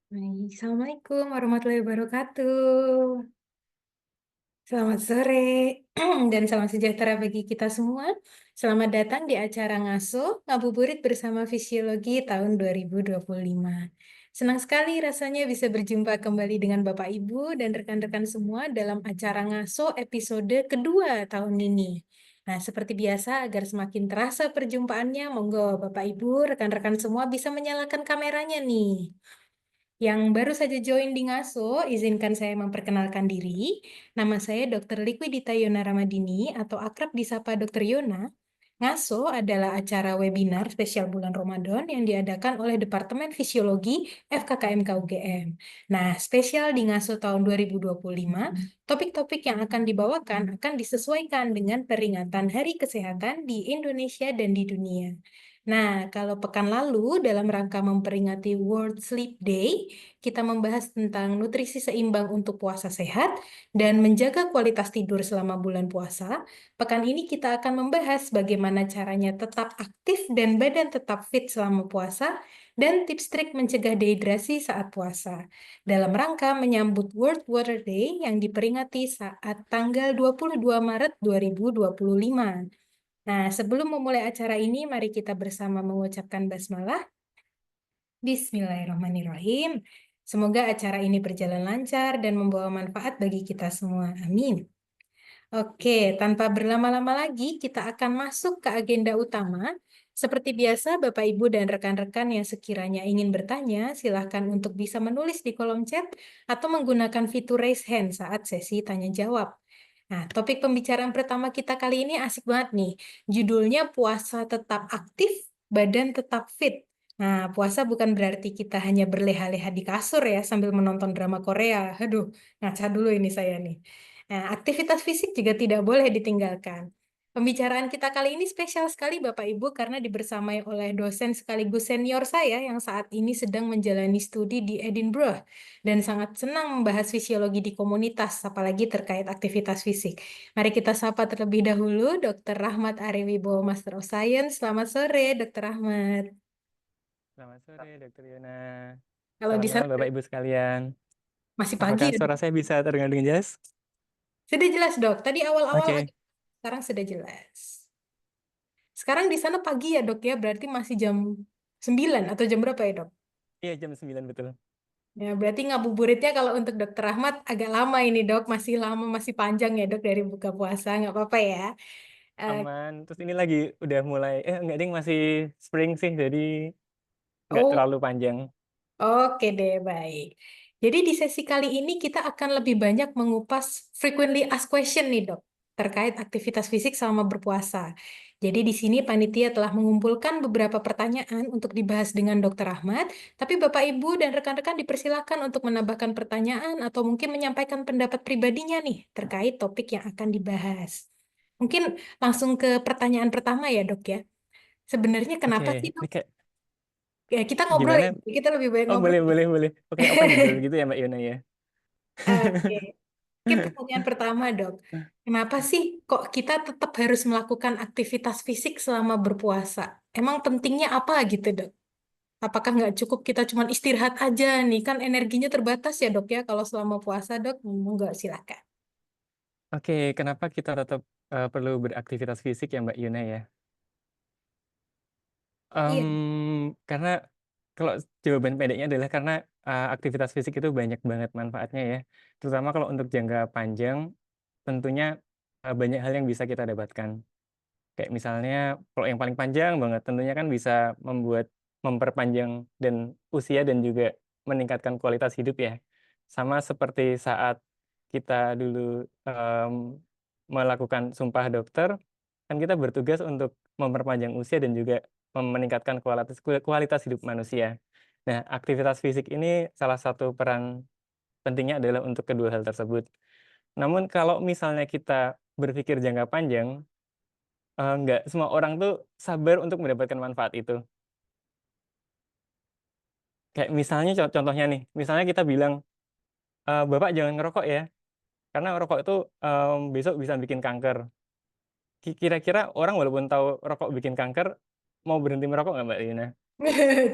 Baik, Assalamualaikum warahmatullahi wabarakatuh. Selamat sore dan salam sejahtera bagi kita semua. Selamat datang di acara Ngaso Ngabuburit bersama Fisiologi tahun 2025. Senang sekali rasanya bisa berjumpa kembali dengan Bapak Ibu dan rekan-rekan semua dalam acara Ngaso episode kedua tahun ini. Nah, seperti biasa, agar semakin terasa perjumpaannya, monggo Bapak Ibu, rekan-rekan semua bisa menyalakan kameranya nih. Yang baru saja join di Ngaso, izinkan saya memperkenalkan diri. Nama saya Dr. Liquidita Yona Ramadini atau akrab disapa Dr. Yona. Ngaso adalah acara webinar spesial bulan Ramadan yang diadakan oleh Departemen Fisiologi FKKMK UGM. Nah, spesial di Ngaso tahun 2025, topik-topik yang akan dibawakan akan disesuaikan dengan peringatan Hari Kesehatan di Indonesia dan di dunia. Nah, kalau pekan lalu dalam rangka memperingati World Sleep Day, kita membahas tentang nutrisi seimbang untuk puasa sehat dan menjaga kualitas tidur selama bulan puasa. Pekan ini kita akan membahas bagaimana caranya tetap aktif dan badan tetap fit selama puasa dan tips trik mencegah dehidrasi saat puasa. Dalam rangka menyambut World Water Day yang diperingati saat tanggal 22 Maret 2025. Nah, sebelum memulai acara ini, mari kita bersama mengucapkan basmalah. Bismillahirrahmanirrahim. Semoga acara ini berjalan lancar dan membawa manfaat bagi kita semua. Amin. Oke, tanpa berlama-lama lagi, kita akan masuk ke agenda utama. Seperti biasa, Bapak, Ibu, dan rekan-rekan yang sekiranya ingin bertanya, silahkan untuk bisa menulis di kolom chat atau menggunakan fitur raise hand saat sesi tanya-jawab. Nah, topik pembicaraan pertama kita kali ini asik banget nih. Judulnya puasa tetap aktif, badan tetap fit. Nah, puasa bukan berarti kita hanya berleha-leha di kasur ya sambil menonton drama Korea. Aduh, ngaca dulu ini saya nih. Nah, aktivitas fisik juga tidak boleh ditinggalkan. Pembicaraan kita kali ini spesial sekali Bapak Ibu karena dibersamai oleh dosen sekaligus senior saya yang saat ini sedang menjalani studi di Edinburgh dan sangat senang membahas fisiologi di komunitas, apalagi terkait aktivitas fisik. Mari kita sapa terlebih dahulu Dr. Rahmat Ariwibowo, Master of Science. Selamat sore, Dr. Rahmat. Selamat sore, Dokter Yona. Kalau Salam di kenal sana Bapak Ibu sekalian. masih pagi Apakah ya, Dok? suara saya bisa terdengar dengan jelas? Sudah jelas, Dok. Tadi awal-awal Oke. agak, sekarang sudah jelas. Sekarang di sana pagi ya, Dok ya? Berarti masih jam 9 atau jam berapa ya, Dok? Iya, jam 9 betul. Ya, berarti ngabuburitnya kalau untuk Dokter Rahmat agak lama ini, Dok. Masih lama, masih panjang ya, Dok, dari buka puasa. Nggak apa-apa ya. Eh, Aman. Terus ini lagi udah mulai, enggak ding, masih spring sih, jadi nggak oh, terlalu panjang. oke deh, baik. Jadi di sesi kali ini kita akan lebih banyak mengupas frequently asked question nih, Dok, terkait aktivitas fisik selama berpuasa. Jadi di sini panitia telah mengumpulkan beberapa pertanyaan untuk dibahas dengan Dr. Ahmad, tapi Bapak Ibu dan rekan-rekan dipersilakan untuk menambahkan pertanyaan atau mungkin menyampaikan pendapat pribadinya nih terkait topik yang akan dibahas. Mungkin langsung ke pertanyaan pertama ya, Dok ya. Sebenarnya Oke, kenapa sih, Dok? ini kayak Ya, kita ngobrol gimana? ya. Kita lebih baik Oh, ngobrol. boleh, boleh, boleh. Oke, open dulu gitu ya, Mbak Yona ya. Oke. Oke, pertanyaan pertama, Dok. Kenapa sih kok kita tetap harus melakukan aktivitas fisik selama berpuasa? Emang pentingnya apa gitu, Dok? Apakah nggak cukup kita cuma istirahat aja nih? Kan energinya terbatas ya, Dok ya, kalau selama puasa, Dok. Enggak, silakan. Oke, kenapa kita tetap perlu beraktivitas fisik ya, Mbak Yona ya? Iya. Karena kalau jawaban pendeknya adalah karena aktivitas fisik itu banyak banget manfaatnya ya. Terutama kalau untuk jangka panjang, tentunya banyak hal yang bisa kita dapatkan. Kayak misalnya kalau yang paling panjang banget, tentunya kan bisa memperpanjang dan usia dan juga meningkatkan kualitas hidup ya. Sama seperti saat kita dulu melakukan sumpah dokter, kan kita bertugas untuk memperpanjang usia dan juga meningkatkan kualitas hidup manusia. Nah, aktivitas fisik ini salah satu peran pentingnya adalah untuk kedua hal tersebut. Namun kalau misalnya kita berpikir jangka panjang, nggak semua orang tuh sabar untuk mendapatkan manfaat itu. Kayak misalnya contohnya nih, misalnya kita bilang, Bapak jangan ngerokok ya, karena rokok itu besok bisa bikin kanker. Kira-kira orang walaupun tahu rokok bikin kanker, mau berhenti merokok nggak Mbak Yuna?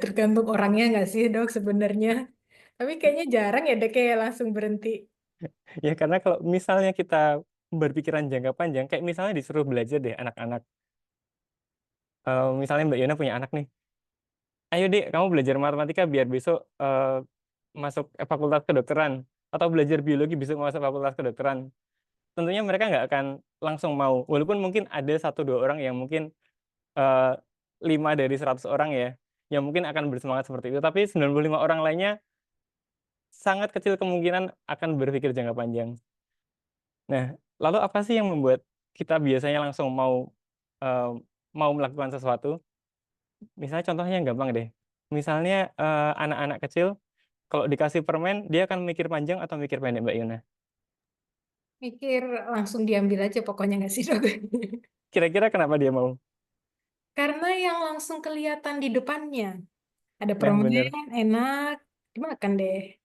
Tergantung orangnya nggak sih, Dok, sebenarnya. Tapi kayaknya jarang ya dok kayak langsung berhenti. Ya karena kalau misalnya kita berpikiran jangka panjang, kayak misalnya disuruh belajar deh anak-anak, misalnya Mbak Yona punya anak nih, "Ayo Dek, kamu belajar matematika biar besok, masuk, fakultas kedokteran," atau belajar biologi besok masuk fakultas kedokteran. Tentunya mereka nggak akan langsung mau, walaupun mungkin ada satu 2 orang yang mungkin, eee, 5 dari 100 orang ya, yang mungkin akan bersemangat seperti itu, tapi 95 orang lainnya sangat kecil kemungkinan akan berpikir jangka panjang. Nah, lalu apa sih yang membuat kita biasanya langsung eee, mau melakukan sesuatu? Misalnya contohnya yang gampang deh, misalnya, anak-anak kecil kalau dikasih permen dia akan mikir panjang atau mikir pendek, Mbak Yuna? Mikir langsung diambil aja pokoknya nggak sih dok? Kira-kira kenapa dia mau? Karena yang langsung kelihatan di depannya. Ada Nah, permen, bener. enak, dimakan deh.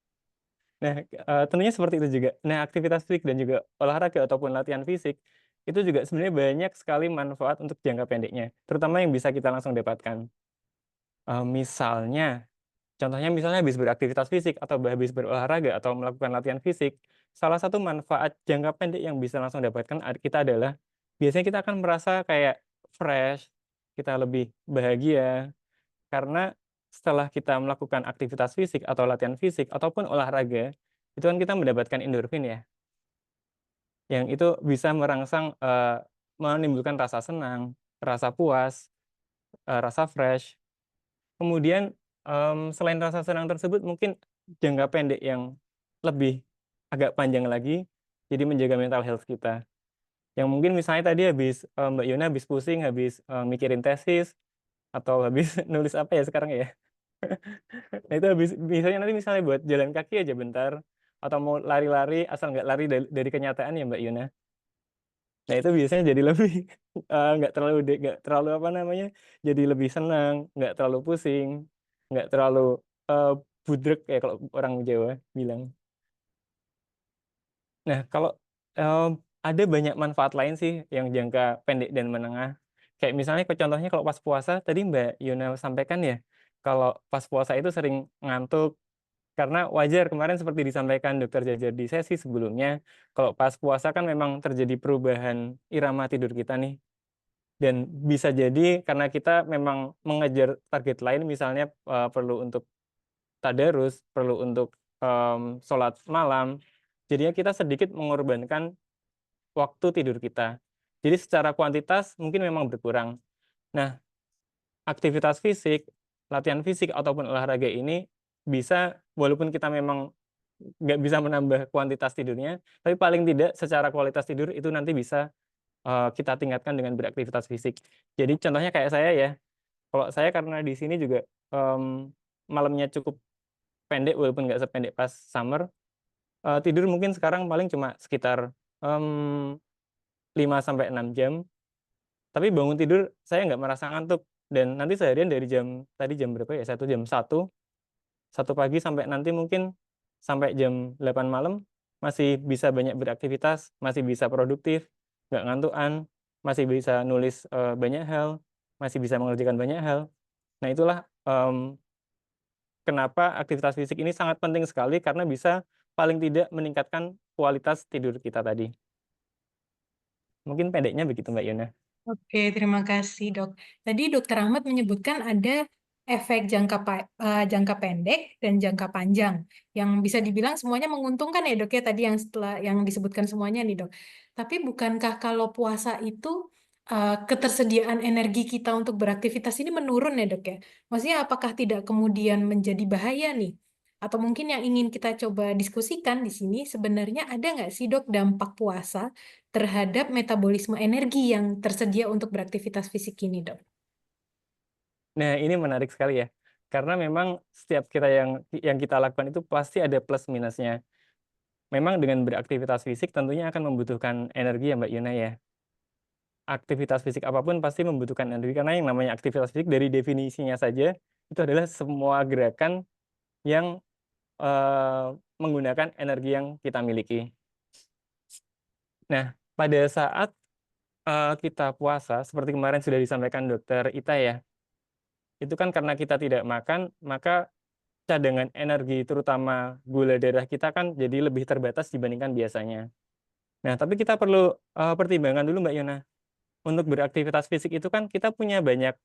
Nah, tentunya seperti itu juga. Nah, aktivitas fisik dan juga olahraga ataupun latihan fisik, itu juga sebenarnya banyak sekali manfaat untuk jangka pendeknya, terutama yang bisa kita langsung dapatkan. Misalnya, contohnya misalnya habis beraktivitas fisik atau habis berolahraga atau melakukan latihan fisik, salah satu manfaat jangka pendek yang bisa langsung dapatkan kita adalah, biasanya kita akan merasa kayak fresh, kita lebih bahagia, karena setelah kita melakukan aktivitas fisik atau latihan fisik ataupun olahraga, itu kan kita mendapatkan endorfin ya, yang itu bisa merangsang, menimbulkan rasa senang, rasa puas, rasa fresh. Kemudian, selain rasa senang tersebut mungkin jangka pendek yang lebih agak panjang lagi, jadi menjaga mental health kita. Yang mungkin misalnya tadi habis, Mbak Yona habis pusing, habis, mikirin tesis, atau habis nulis apa ya sekarang ya? Nah itu habis misalnya buat jalan kaki aja bentar, atau mau lari-lari asal nggak lari dari kenyataan ya Mbak Yona. Nah itu biasanya jadi lebih, nggak terlalu apa namanya, jadi lebih senang, nggak terlalu pusing, nggak terlalu, eee, budreg ya kalau orang Jawa bilang. Nah kalau, ada banyak manfaat lain sih yang jangka pendek dan menengah. Kayak misalnya contohnya kalau pas puasa tadi Mbak Yona sampaikan ya, kalau pas puasa itu sering ngantuk. Karena wajar kemarin seperti disampaikan Dokter Jajar di sesi sebelumnya, kalau pas puasa kan memang terjadi perubahan irama tidur kita nih, dan bisa jadi karena kita memang mengejar target lain misalnya, perlu untuk tadarus, perlu untuk, sholat malam, jadinya kita sedikit mengorbankan waktu tidur kita. Jadi secara kuantitas mungkin memang berkurang. Nah, aktivitas fisik, latihan fisik ataupun olahraga ini bisa walaupun kita memang nggak bisa menambah kuantitas tidurnya, tapi paling tidak secara kualitas tidur itu nanti bisa, kita tingkatkan dengan beraktivitas fisik. Jadi contohnya kayak saya ya, kalau saya karena di sini juga, malamnya cukup pendek walaupun nggak sependek pas summer, tidur mungkin sekarang paling cuma sekitar, 5 sampai 6 jam, tapi bangun tidur saya nggak merasa ngantuk dan nanti seharian dari jam berapa ya, satu pagi sampai nanti mungkin sampai jam 8 malam, masih bisa banyak beraktivitas, masih bisa produktif, nggak ngantukan, masih bisa nulis, banyak hal, masih bisa mengerjakan banyak hal. Nah itulah, kenapa aktivitas fisik ini sangat penting sekali karena bisa paling tidak meningkatkan kualitas tidur kita tadi. Mungkin pendeknya begitu Mbak Yona. Oke, terima kasih dok. Tadi dokter Ahmad menyebutkan ada efek jangka pendek dan jangka panjang yang bisa dibilang semuanya menguntungkan ya dok ya tadi yang setelah yang disebutkan semuanya nih dok. Tapi bukankah kalau puasa itu ketersediaan energi kita untuk beraktivitas ini menurun ya dok ya? Maksudnya apakah tidak kemudian menjadi bahaya nih? Atau mungkin yang ingin kita coba diskusikan di sini sebenarnya ada nggak sih dok dampak puasa terhadap metabolisme energi yang tersedia untuk beraktivitas fisik ini, Dok? Nah ini menarik sekali ya, karena memang setiap kita yang kita lakukan itu pasti ada plus minusnya. Memang dengan beraktivitas fisik tentunya akan membutuhkan energi ya Mbak Yuna ya. Aktivitas fisik apapun pasti membutuhkan energi karena yang namanya aktivitas fisik dari definisinya saja, itu adalah semua gerakan yang, menggunakan energi yang kita miliki. Nah, pada saat, kita puasa seperti kemarin sudah disampaikan Dokter Ita ya, itu kan karena kita tidak makan, maka cadangan energi terutama gula darah kita kan jadi lebih terbatas dibandingkan biasanya. Nah, tapi kita perlu pertimbangkan dulu Mbak Yona. Untuk beraktivitas fisik itu kan kita punya banyak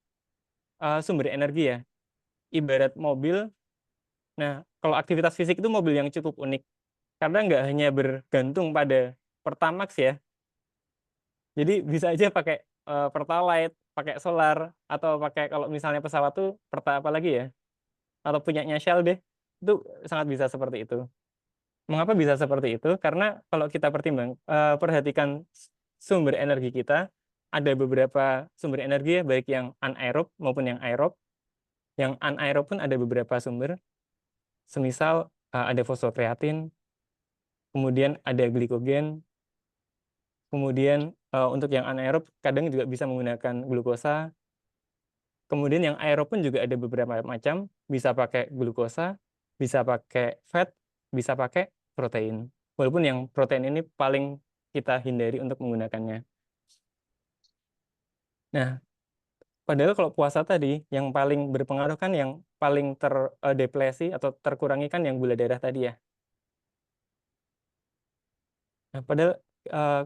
sumber energi ya. Ibarat mobil. Nah, kalau aktivitas fisik itu mobil yang cukup unik karena nggak hanya bergantung pada Pertamax ya. Jadi bisa aja pakai Pertalite, pakai solar, atau pakai kalau misalnya pesawat tuh apa lagi ya? Atau punyanya Shell deh. Itu sangat bisa seperti itu. Mengapa bisa seperti itu? Karena kalau kita perhatikan sumber energi kita, ada beberapa sumber energi ya, baik yang anaerob maupun yang aerob. Yang anaerob pun ada beberapa sumber, semisal ada fosfokreatin, kemudian ada glikogen, kemudian untuk yang anaerob kadang juga bisa menggunakan glukosa. Kemudian yang aerob pun juga ada beberapa macam, bisa pakai glukosa, bisa pakai fat, bisa pakai protein. Walaupun yang protein ini paling kita hindari untuk menggunakannya. Nah, padahal kalau puasa tadi yang paling berpengaruh kan yang paling terdeplesi atau terkurangi kan yang gula darah tadi ya. Nah, padahal eh,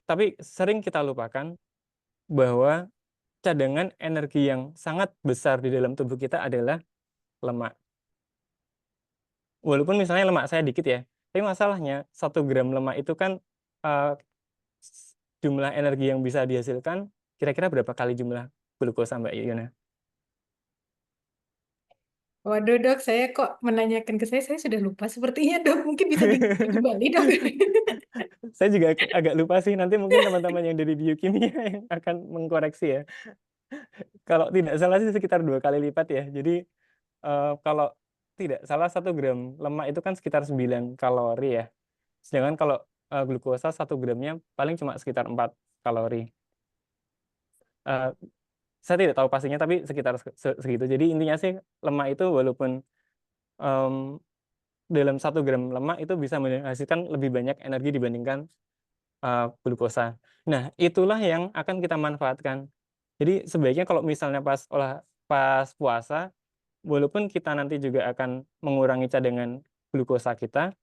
tapi sering kita lupakan bahwa cadangan energi yang sangat besar di dalam tubuh kita adalah lemak. Walaupun misalnya lemak saya dikit ya, tapi masalahnya 1 gram lemak itu kan eh, jumlah energi yang bisa dihasilkan kira-kira berapa kali jumlah glukosa Mbak Yuna? Waduh dok, saya kok menanyakan ke saya sudah lupa sepertinya dok. Mungkin bisa kembali dok. Saya juga agak lupa sih, nanti mungkin teman-teman yang dari biokimia yang akan mengkoreksi ya. Kalau tidak salah sih sekitar 2 kali lipat ya. Jadi kalau tidak salah 1 gram lemak itu kan sekitar 9 kalori ya. Sedangkan kalau glukosa 1 gramnya paling cuma sekitar 4 kalori. Eh, saya tidak tahu pastinya tapi sekitar segitu. Jadi intinya sih lemak itu walaupun em, dalam 1 gram lemak itu bisa menghasilkan lebih banyak energi dibandingkan glukosa. Nah, itulah yang akan kita manfaatkan. Jadi sebaiknya kalau misalnya pas puasa, walaupun kita nanti juga akan mengurangi cadangan glukosa kita,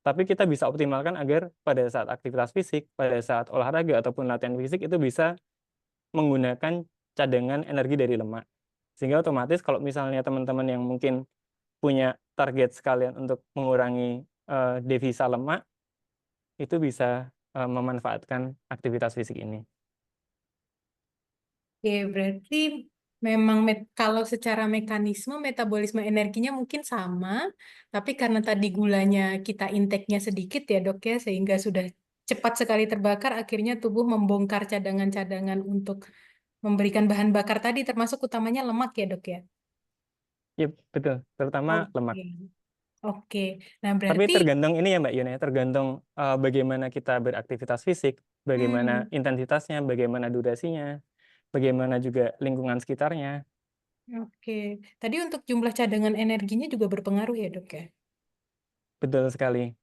tapi kita bisa optimalkan agar pada saat aktivitas fisik, pada saat olahraga ataupun latihan fisik itu bisa menggunakan cadangan energi dari lemak. Sehingga otomatis kalau misalnya teman-teman yang mungkin punya target sekalian untuk mengurangi devisa lemak, itu bisa memanfaatkan aktivitas fisik ini. Oke, berarti memang kalau secara mekanisme metabolisme energinya mungkin sama, tapi karena tadi gulanya kita intake-nya sedikit ya dok ya, sehingga sudah cepat sekali terbakar, akhirnya tubuh membongkar cadangan-cadangan untuk memberikan bahan bakar tadi, termasuk utamanya lemak ya dok ya. Iya, betul, terutama lemak. Oke, oke. Nah Tapi berarti, tergantung ini ya Mbak Yuna, tergantung bagaimana kita beraktivitas fisik, bagaimana hmm, intensitasnya, bagaimana durasinya, bagaimana juga lingkungan sekitarnya. oke. Tadi untuk jumlah cadangan energinya juga berpengaruh ya dok ya. Betul sekali.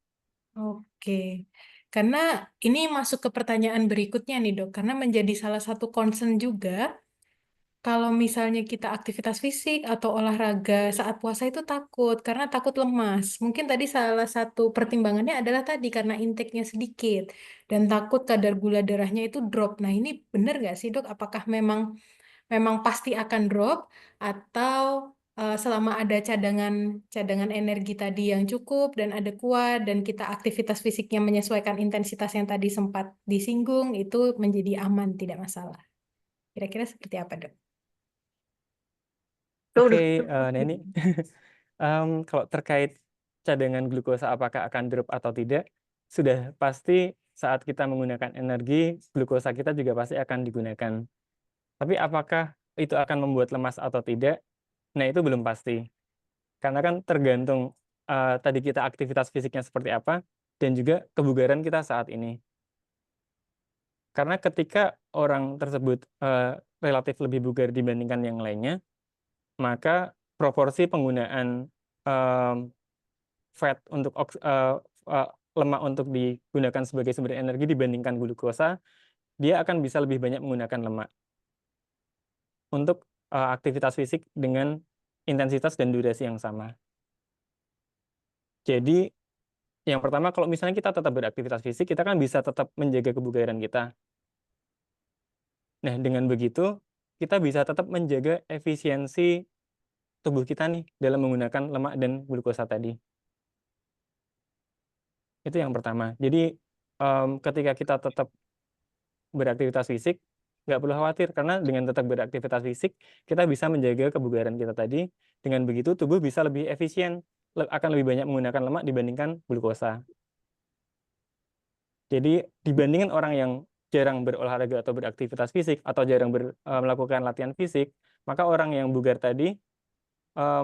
Oke, karena ini masuk ke pertanyaan berikutnya nih dok, karena menjadi salah satu concern juga kalau misalnya kita aktivitas fisik atau olahraga saat puasa itu takut, karena takut lemas. Mungkin tadi salah satu pertimbangannya adalah tadi karena intake-nya sedikit dan takut kadar gula darahnya itu drop. Nah ini benar nggak sih dok? Apakah memang pasti akan drop atau selama ada cadangan cadangan energi tadi yang cukup dan ada kuat dan kita aktivitas fisiknya menyesuaikan intensitas yang tadi sempat disinggung itu menjadi aman tidak masalah. Kira-kira seperti apa, Dok? Oke, nah ini kalau terkait cadangan glukosa apakah akan drop atau tidak, sudah pasti saat kita menggunakan energi, glukosa kita juga pasti akan digunakan. Tapi apakah itu akan membuat lemas atau tidak? Nah, itu belum pasti. Karena kan tergantung tadi kita aktivitas fisiknya seperti apa dan juga kebugaran kita saat ini. Karena ketika orang tersebut relatif lebih bugar dibandingkan yang lainnya, maka proporsi penggunaan em, fat untuk lemak untuk digunakan sebagai sumber energi dibandingkan glukosa, dia akan bisa lebih banyak menggunakan lemak untuk aktivitas fisik dengan intensitas dan durasi yang sama. Jadi yang pertama kalau misalnya kita tetap beraktivitas fisik, kita kan bisa tetap menjaga kebugaran kita. Nah, dengan begitu kita bisa tetap menjaga efisiensi tubuh kita nih dalam menggunakan lemak dan glukosa tadi. Itu yang pertama. Jadi ketika kita tetap beraktivitas fisik, nggak perlu khawatir karena dengan tetap beraktivitas fisik kita bisa menjaga kebugaran kita tadi. Dengan begitu tubuh bisa lebih efisien, akan lebih banyak menggunakan lemak dibandingkan glukosa. Jadi dibandingkan orang yang jarang berolahraga atau beraktivitas fisik atau jarang melakukan latihan fisik, maka orang yang bugar tadi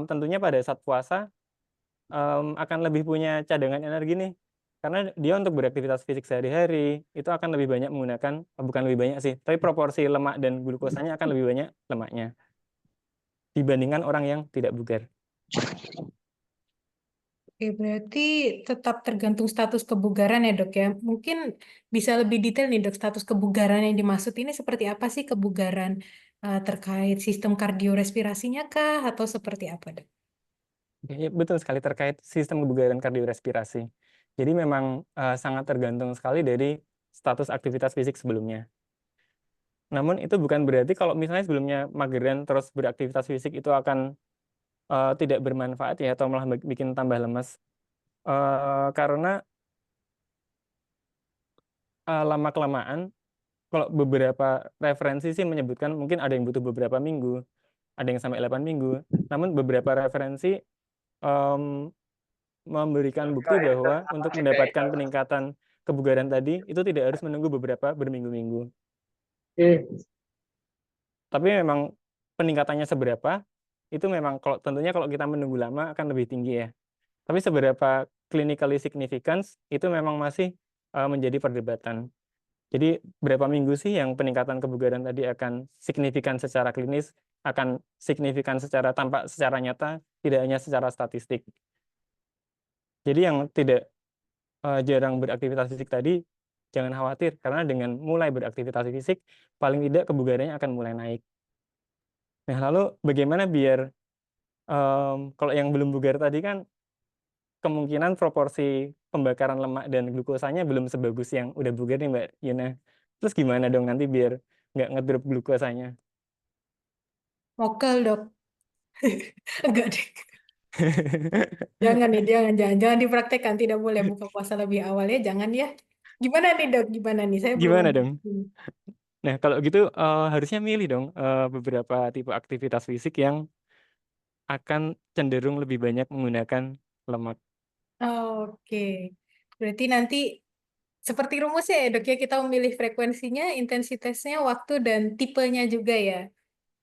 tentunya pada saat puasa akan lebih punya cadangan energi nih. Karena dia untuk beraktivitas fisik sehari-hari itu akan lebih banyak menggunakan, bukan lebih banyak sih, tapi proporsi lemak dan glukosanya akan lebih banyak lemaknya dibandingkan orang yang tidak bugar. Oke, berarti tetap tergantung status kebugaran ya dok ya. Mungkin bisa lebih detail nih dok, status kebugaran yang dimaksud ini seperti apa sih kebugaran terkait sistem kardiorespirasinya kah atau seperti apa dok? Ya, betul sekali terkait sistem kebugaran kardiorespirasi. Jadi memang sangat tergantung sekali dari status aktivitas fisik sebelumnya. Namun itu bukan berarti kalau misalnya sebelumnya mageran terus beraktivitas fisik itu akan tidak bermanfaat ya atau malah bikin tambah lemas. Karena lama-kelamaan kalau beberapa referensi sih menyebutkan mungkin ada yang butuh beberapa minggu, ada yang sampai 8 minggu. Namun beberapa referensi em, memberikan bukti bahwa untuk mendapatkan peningkatan kebugaran tadi itu tidak harus menunggu beberapa berminggu-minggu. Tapi memang peningkatannya seberapa itu memang tentunya kalau kita menunggu lama akan lebih tinggi ya. Tapi seberapa clinically significance itu memang masih menjadi perdebatan. Jadi berapa minggu sih yang peningkatan kebugaran tadi akan signifikan secara klinis, akan signifikan secara tampak secara nyata, tidak hanya secara statistik. Jadi yang tidak jarang beraktivitas fisik tadi jangan khawatir karena dengan mulai beraktivitas fisik paling tidak kebugarannya akan mulai naik. Nah, lalu bagaimana biar kalau yang belum bugar tadi kan kemungkinan proporsi pembakaran lemak dan glukosanya belum sebagus yang udah bugar nih Mbak Yuna. Terus gimana dong nanti biar nggak ngedrop glukosanya? Vokal dok. Enggak deh. Jangan nih, jangan dipraktekkan. Tidak boleh buka puasa lebih awal ya, jangan ya. Gimana nih dok? Gimana nih? Saya belum. Gimana dong? Nah, kalau gitu harusnya milih dong beberapa tipe aktivitas fisik yang akan cenderung lebih banyak menggunakan lemak. Oke, berarti nanti seperti rumusnya ya dok ya, kita memilih frekuensinya, intensitasnya, waktu, dan tipenya juga ya.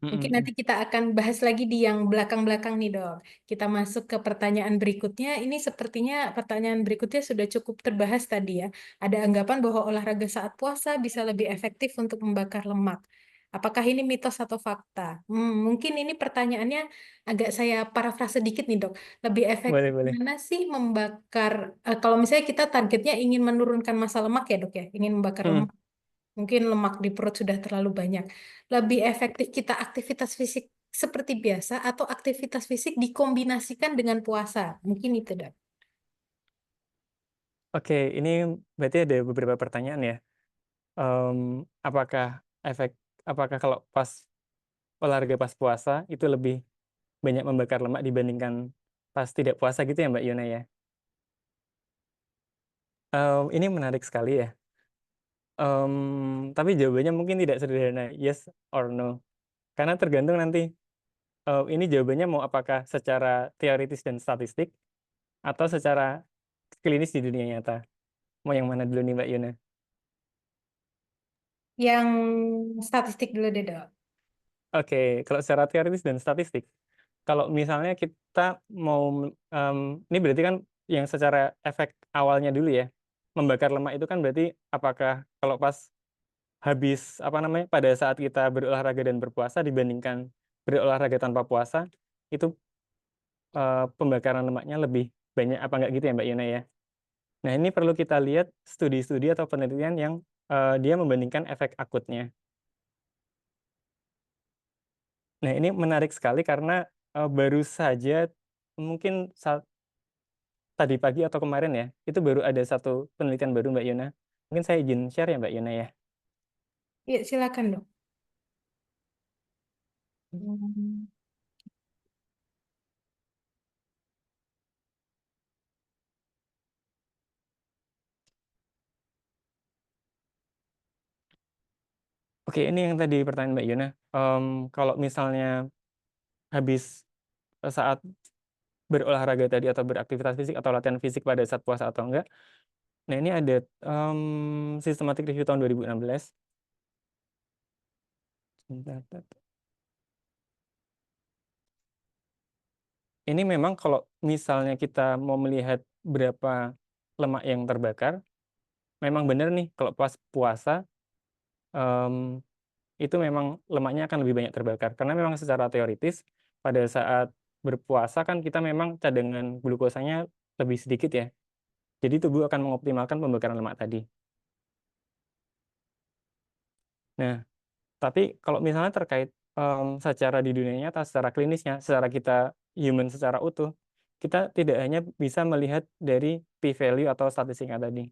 Mungkin nanti Mm-mm. kita akan bahas lagi di yang belakang-belakang nih dok. Kita masuk ke pertanyaan berikutnya. Ini sepertinya pertanyaan berikutnya sudah cukup terbahas tadi ya. Ada anggapan bahwa olahraga saat puasa bisa lebih efektif untuk membakar lemak. Apakah ini mitos atau fakta? Mungkin ini pertanyaannya agak saya parafrase sedikit nih dok. Lebih Boleh, efektif boleh. mana sih membakar, kalau misalnya kita targetnya ingin menurunkan massa lemak ya dok ya, ingin membakar Mm. lemak. Mungkin lemak di perut sudah terlalu banyak. Lebih efektif kita aktivitas fisik seperti biasa atau aktivitas fisik dikombinasikan dengan puasa. Mungkin itu, Dok. Oke, ini berarti ada beberapa pertanyaan ya. Em, apakah efek, apakah kalau pas olahraga pas puasa itu lebih banyak membakar lemak dibandingkan pas tidak puasa gitu ya Mbak Yuna ya? Ini menarik sekali ya. Tapi jawabannya mungkin tidak sederhana yes or no. Karena tergantung nanti ini jawabannya mau apakah secara teoritis dan statistik atau secara klinis di dunia nyata. Mau yang mana dulu nih Mbak Yuna? Yang statistik dulu deh, Dok. Oke, kalau secara teoritis dan statistik, kalau misalnya kita mau, em, ini berarti kan yang secara efek awalnya dulu ya, membakar lemak itu kan berarti apakah kalau pas habis apa namanya pada saat kita berolahraga dan berpuasa dibandingkan berolahraga tanpa puasa itu pembakaran lemaknya lebih banyak apa enggak gitu ya Mbak Yuna ya. Nah ini perlu kita lihat studi-studi atau penelitian yang dia membandingkan efek akutnya. Nah ini menarik sekali karena baru saja mungkin tadi pagi atau kemarin ya, itu baru ada satu penelitian baru Mbak Yuna. Mungkin saya izin share ya Mbak Yuna ya. Ya, silakan dok. Hmm. Oke, ini yang tadi pertanyaan Mbak Yuna. Kalau misalnya habis saat berolahraga tadi atau beraktivitas fisik atau latihan fisik pada saat puasa atau enggak. Nah, ini ada systematic review tahun 2016. Sebentar. Ini memang kalau misalnya kita mau melihat berapa lemak yang terbakar, memang benar nih kalau pas puasa em, itu memang lemaknya akan lebih banyak terbakar. Karena memang secara teoritis pada saat berpuasa kan kita memang cadangan glukosanya lebih sedikit ya. Jadi tubuh akan mengoptimalkan pembakaran lemak tadi. Nah, tapi kalau misalnya terkait secara di dunia nyata, secara klinisnya, secara kita human secara utuh, kita tidak hanya bisa melihat dari p-value atau statistiknya tadi.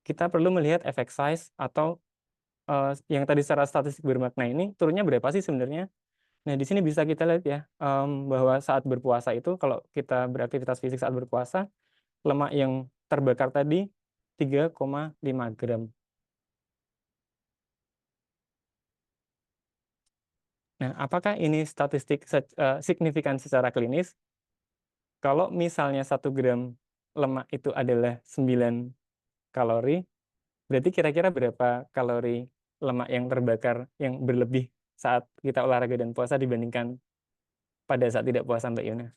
Kita perlu melihat effect size atau yang tadi secara statistik bermakna ini turunnya berapa sih sebenarnya. Nah, di sini bisa kita lihat ya, bahwa saat berpuasa itu, kalau kita beraktivitas fisik saat berpuasa, lemak yang terbakar tadi 3,5 gram. Nah, apakah ini statistik signifikan secara klinis? Kalau misalnya 1 gram lemak itu adalah 9 kalori, berarti kira-kira berapa kalori lemak yang terbakar yang berlebih saat kita olahraga dan puasa dibandingkan pada saat tidak puasa, Mbak Yuna?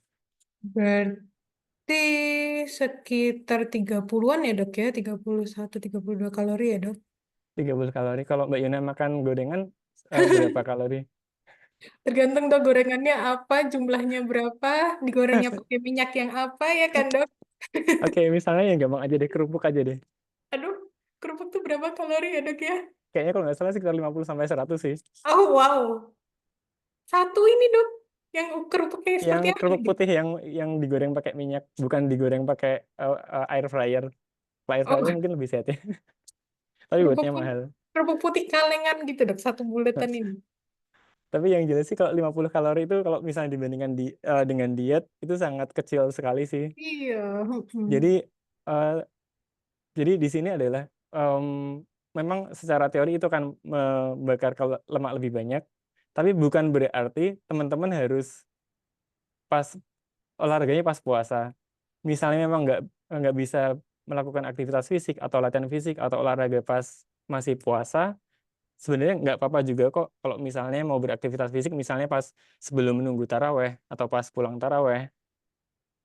Berarti sekitar 30-an ya dok ya, 31, 32 kalori ya dok. 30 kalori. Kalau Mbak Yuna makan gorengan, berapa kalori? Tergantung dok gorengannya apa, jumlahnya berapa, digorengnya pakai minyak yang apa ya kan dok. Oke, misalnya yang gampang aja deh, kerupuk aja deh. Aduh, kerupuk tuh berapa kalori ya dok ya? Kayaknya kalau nggak salah sekitar 50 sampai 100 sih. Oh wow, satu ini dok, yang kerupuknya Yang seperti apa kerupuk ini? putih yang digoreng pakai minyak, bukan digoreng pakai air fryer. Kalau air fryer Oh, mungkin lebih sehat ya. Tapi kerupuk buatnya putih, mahal. kerupuk putih kalengan gitu dok, satu buletan ini. Tapi yang jelas sih kalau 50 kalori itu kalau misalnya dibandingkan dengan diet itu sangat kecil sekali sih. Iya. Jadi eh, jadi di sini adalah em, memang secara teori itu kan membakar lemak lebih banyak, tapi bukan berarti teman-teman harus pas olahraganya pas puasa. Misalnya memang nggak bisa melakukan aktivitas fisik atau latihan fisik atau olahraga pas masih puasa, sebenarnya nggak apa-apa juga kok kalau misalnya mau beraktivitas fisik misalnya pas sebelum menunggu taraweh atau pas pulang taraweh.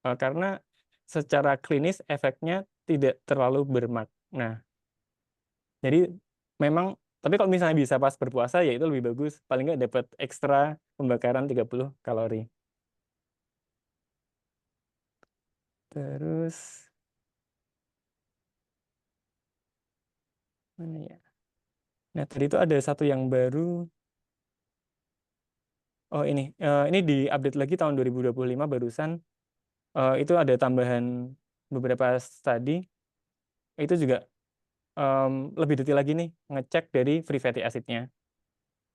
Karena secara klinis efeknya tidak terlalu bermakna. Jadi memang, tapi kalau misalnya bisa pas berpuasa ya itu lebih bagus, paling nggak dapat ekstra pembakaran 30 kalori. Terus mana ya? Nah, tadi itu ada satu yang baru. Oh, ini diupdate lagi tahun 2025 barusan. Itu ada tambahan beberapa studi. Itu juga lebih detail lagi nih, ngecek dari free fatty acid-nya.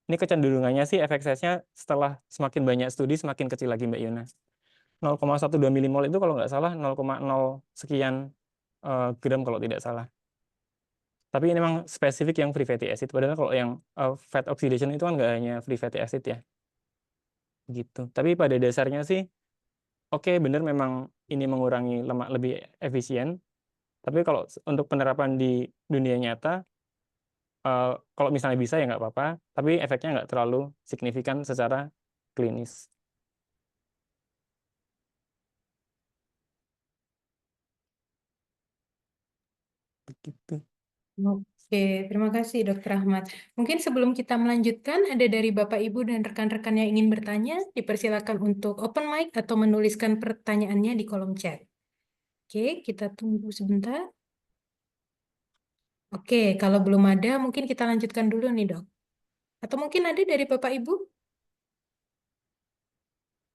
Ini kecenderungannya sih efek size-nya setelah semakin banyak studi semakin kecil lagi Mbak Yuna. 0,12 milimol itu kalau nggak salah 0,0 sekian gram kalau tidak salah. Tapi ini memang spesifik yang free fatty acid. Padahal kalau yang fat oxidation itu kan nggak hanya free fatty acid ya, gitu. Tapi pada dasarnya sih, oke, benar memang ini mengurangi lemak lebih efisien. Tapi kalau untuk penerapan di dunia nyata, kalau misalnya bisa ya nggak apa-apa. Tapi efeknya nggak terlalu signifikan secara klinis. Begitu. Oke, terima kasih Dokter Ahmad. Mungkin sebelum kita melanjutkan, ada dari Bapak Ibu dan rekan-rekan yang ingin bertanya, dipersilakan untuk open mic atau menuliskan pertanyaannya di kolom chat. Oke, kita tunggu sebentar. Oke, kalau belum ada, mungkin kita lanjutkan dulu nih, Dok. Atau mungkin ada dari Bapak Ibu?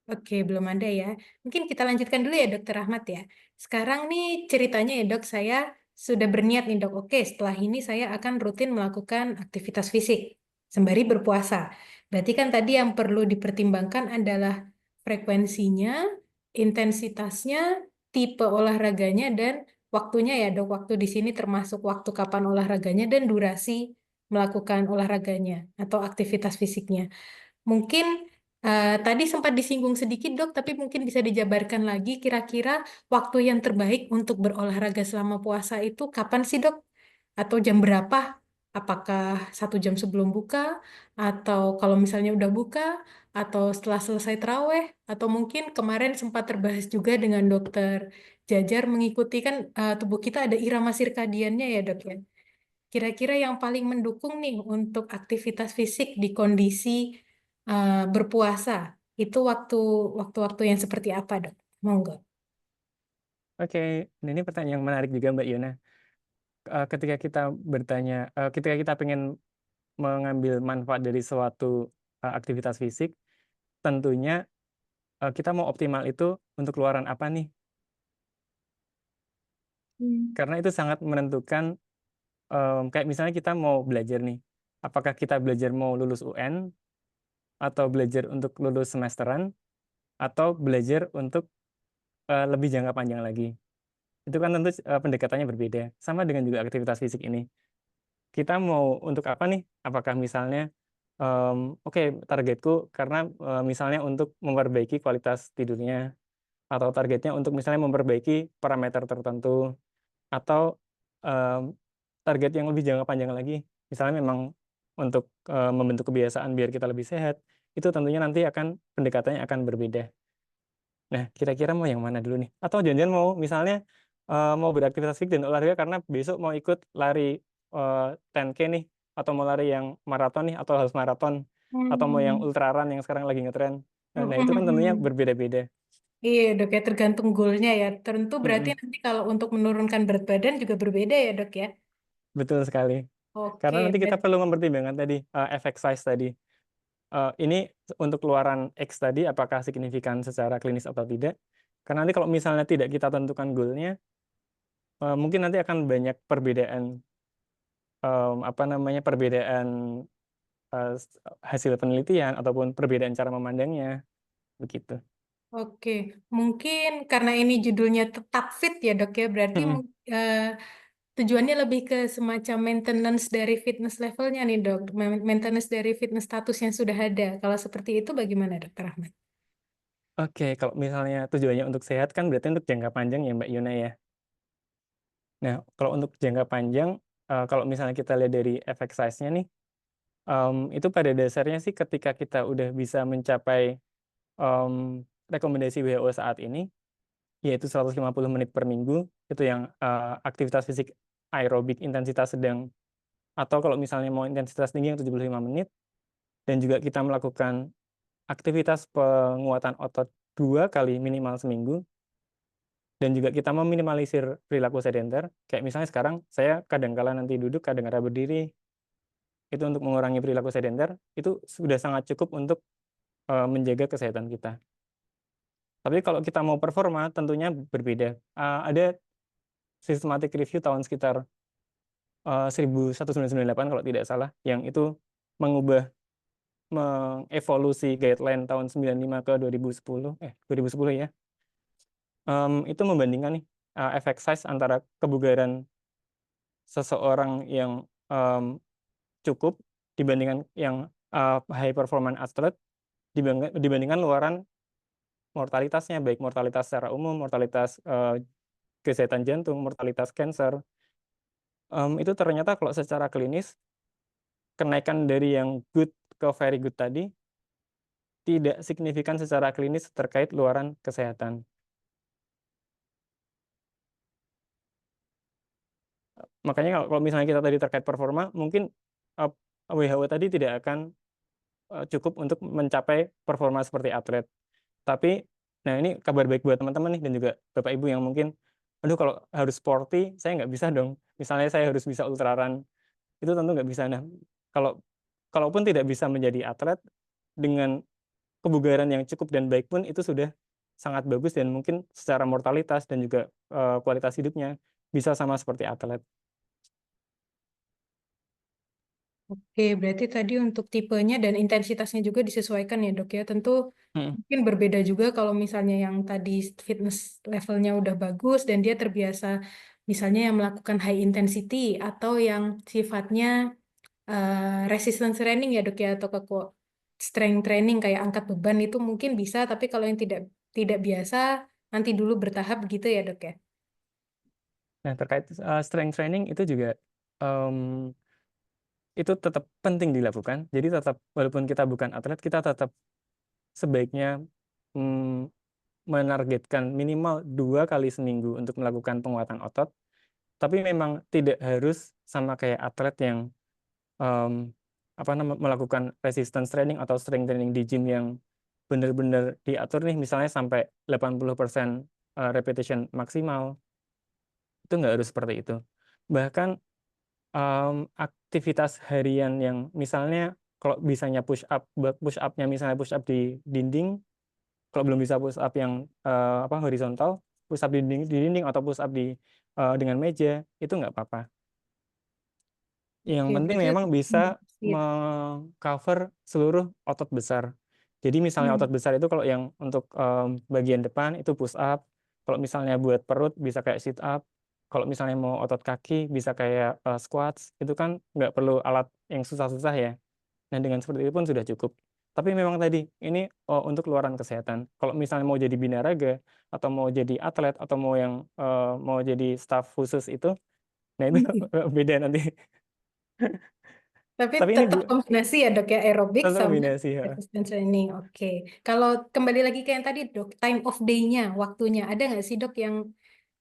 Oke, belum ada ya. Mungkin kita lanjutkan dulu ya, Dokter Ahmad ya. Sekarang nih ceritanya ya, Dok, saya sudah berniat nih, Dok. Oke, setelah ini saya akan rutin melakukan aktivitas fisik sembari berpuasa. Berarti kan tadi yang perlu dipertimbangkan adalah frekuensinya, intensitasnya, tipe olahraganya, dan waktunya ya, Dok. Waktu di sini termasuk waktu kapan olahraganya dan durasi melakukan olahraganya atau aktivitas fisiknya. Mungkin tadi sempat disinggung sedikit dok, tapi mungkin bisa dijabarkan lagi kira-kira waktu yang terbaik untuk berolahraga selama puasa itu kapan sih dok? Atau jam berapa? Apakah 1 jam sebelum buka? Atau kalau misalnya udah buka? Atau setelah selesai terawih? Atau mungkin kemarin sempat terbahas juga dengan dokter Jajar mengikuti kan tubuh kita ada irama sirkadiannya ya dok ya? Kira-kira yang paling mendukung nih untuk aktivitas fisik di kondisi berpuasa itu waktu-waktu yang seperti apa, Dok? Monggo. Oke, nah ini pertanyaan yang menarik juga Mbak Yona. Ketika kita bertanya, ketika kita pengen mengambil manfaat dari suatu aktivitas fisik, tentunya kita mau optimal itu untuk keluaran apa nih? Hmm. Karena itu sangat menentukan, kayak misalnya kita mau belajar nih, apakah kita belajar mau lulus UN, atau belajar untuk lulus semesteran, atau belajar untuk lebih jangka panjang lagi. Itu kan tentu pendekatannya berbeda. Sama dengan juga aktivitas fisik ini. Kita mau untuk apa nih? Apakah misalnya, oke targetku karena misalnya untuk memperbaiki kualitas tidurnya, atau targetnya untuk misalnya memperbaiki parameter tertentu, atau target yang lebih jangka panjang lagi, misalnya memang untuk membentuk kebiasaan biar kita lebih sehat, itu tentunya nanti akan pendekatannya akan berbeda. Nah, kira-kira mau yang mana dulu nih? Atau jangan-jangan mau misalnya mau beraktivitas fisik dan olahraga karena besok mau ikut lari 10K nih, atau mau lari yang maraton nih, atau half maraton, atau mau yang Hmm. ultra run yang sekarang lagi ngetren. Nah, itu kan tentunya Mm-mm. berbeda-beda. Iya, dok ya tergantung goalnya ya. Tentu berarti Mhm, nanti kalau untuk menurunkan berat badan juga berbeda ya, dok ya. betul sekali. Karena Oke, nanti kita berarti perlu mempertimbangkan tadi efek size tadi. Ini untuk keluaran X tadi apakah signifikan secara klinis atau tidak. Karena nanti kalau misalnya tidak kita tentukan goalnya, mungkin nanti akan banyak perbedaan, apa namanya, perbedaan hasil penelitian ataupun perbedaan cara memandangnya, begitu. oke, mungkin karena ini judulnya tetap fit ya, dok ya. Berarti Mhm. tujuannya lebih ke semacam maintenance dari fitness levelnya nih, dok. Maintenance dari fitness status yang sudah ada. Kalau seperti itu bagaimana, Dokter Ahmad? Oke, kalau misalnya tujuannya untuk sehat kan berarti untuk jangka panjang ya Mbak Yuna ya. Nah, kalau untuk jangka panjang, kalau misalnya kita lihat dari efek size-nya nih, itu pada dasarnya sih ketika kita udah bisa mencapai rekomendasi WHO saat ini, yaitu 150 menit per minggu, itu yang aktivitas fisik aerobik intensitas sedang, atau kalau misalnya mau intensitas tinggi yang 75 menit, dan juga kita melakukan aktivitas penguatan otot 2 kali minimal seminggu, dan juga kita meminimalisir perilaku sedenter, kayak misalnya sekarang saya kadang kala nanti duduk, kadang kala berdiri, itu untuk mengurangi perilaku sedenter, itu sudah sangat cukup untuk menjaga kesehatan kita. Tapi kalau kita mau performa tentunya berbeda. Ada systematic review tahun sekitar 1998 kalau tidak salah, yang itu mengubah mengevolusi guideline tahun 95 ke 2010, 2010 ya. Itu membandingkan nih efek size antara kebugaran seseorang yang cukup dibandingkan yang high performance athlete, dibandingkan luaran mortalitasnya, baik mortalitas secara umum, mortalitas kesehatan jantung, mortalitas kanker. Itu ternyata kalau secara klinis, kenaikan dari yang good ke very good tadi tidak signifikan secara klinis terkait luaran kesehatan. Makanya kalau misalnya kita tadi terkait performa, mungkin WHO tadi tidak akan cukup untuk mencapai performa seperti atlet. Tapi, nah ini kabar baik buat teman-teman nih dan juga Bapak Ibu yang mungkin, aduh kalau harus sporty, saya nggak bisa dong. Misalnya saya harus bisa ultra run, itu tentu nggak bisa. Nah, kalau kalaupun tidak bisa menjadi atlet, dengan kebugaran yang cukup dan baik pun itu sudah sangat bagus dan mungkin secara mortalitas dan juga kualitas hidupnya bisa sama seperti atlet. Oke, berarti tadi untuk tipenya dan intensitasnya juga disesuaikan ya dok ya. Tentu Mm. mungkin berbeda juga kalau misalnya yang tadi fitness levelnya udah bagus dan dia terbiasa misalnya yang melakukan high intensity atau yang sifatnya resistance training ya dok ya atau strength training kayak angkat beban itu mungkin bisa, tapi kalau yang tidak tidak biasa nanti dulu bertahap gitu ya dok ya. Nah, terkait strength training itu juga em, itu tetap penting dilakukan. Jadi tetap walaupun kita bukan atlet, kita tetap sebaiknya mm, menargetkan minimal 2 kali seminggu untuk melakukan penguatan otot. Tapi memang tidak harus sama kayak atlet yang em, melakukan resistance training atau strength training di gym yang benar-benar diatur nih, misalnya sampai 80% repetition maksimal. Itu nggak harus seperti itu. Bahkan aktivitas harian yang misalnya kalau bisanya push upnya misalnya push up di dinding, kalau belum bisa push up yang horizontal, push up di dinding atau push up dengan meja itu nggak apa-apa. Yang Oke, penting berarti memang untuk bisa mempersiap. mengcover seluruh otot besar. Jadi misalnya otot Hmm. besar itu kalau yang untuk bagian depan itu push up, kalau misalnya buat perut bisa kayak sit up, kalau misalnya mau otot kaki bisa kayak squats, itu kan nggak perlu alat yang susah-susah ya. Nah dengan seperti itu pun sudah cukup. Tapi memang tadi ini untuk luaran kesehatan. Kalau misalnya mau jadi binaraga atau mau jadi atlet atau mau jadi staff khusus itu, nah itu beda nanti. Tapi Tapi ini tetap kombinasi ya dok ya aerobik tetap sama kombinasi ya. resistance training. Oke. Kalau kembali lagi ke yang tadi dok, time of day-nya, waktunya. Ada nggak sih dok yang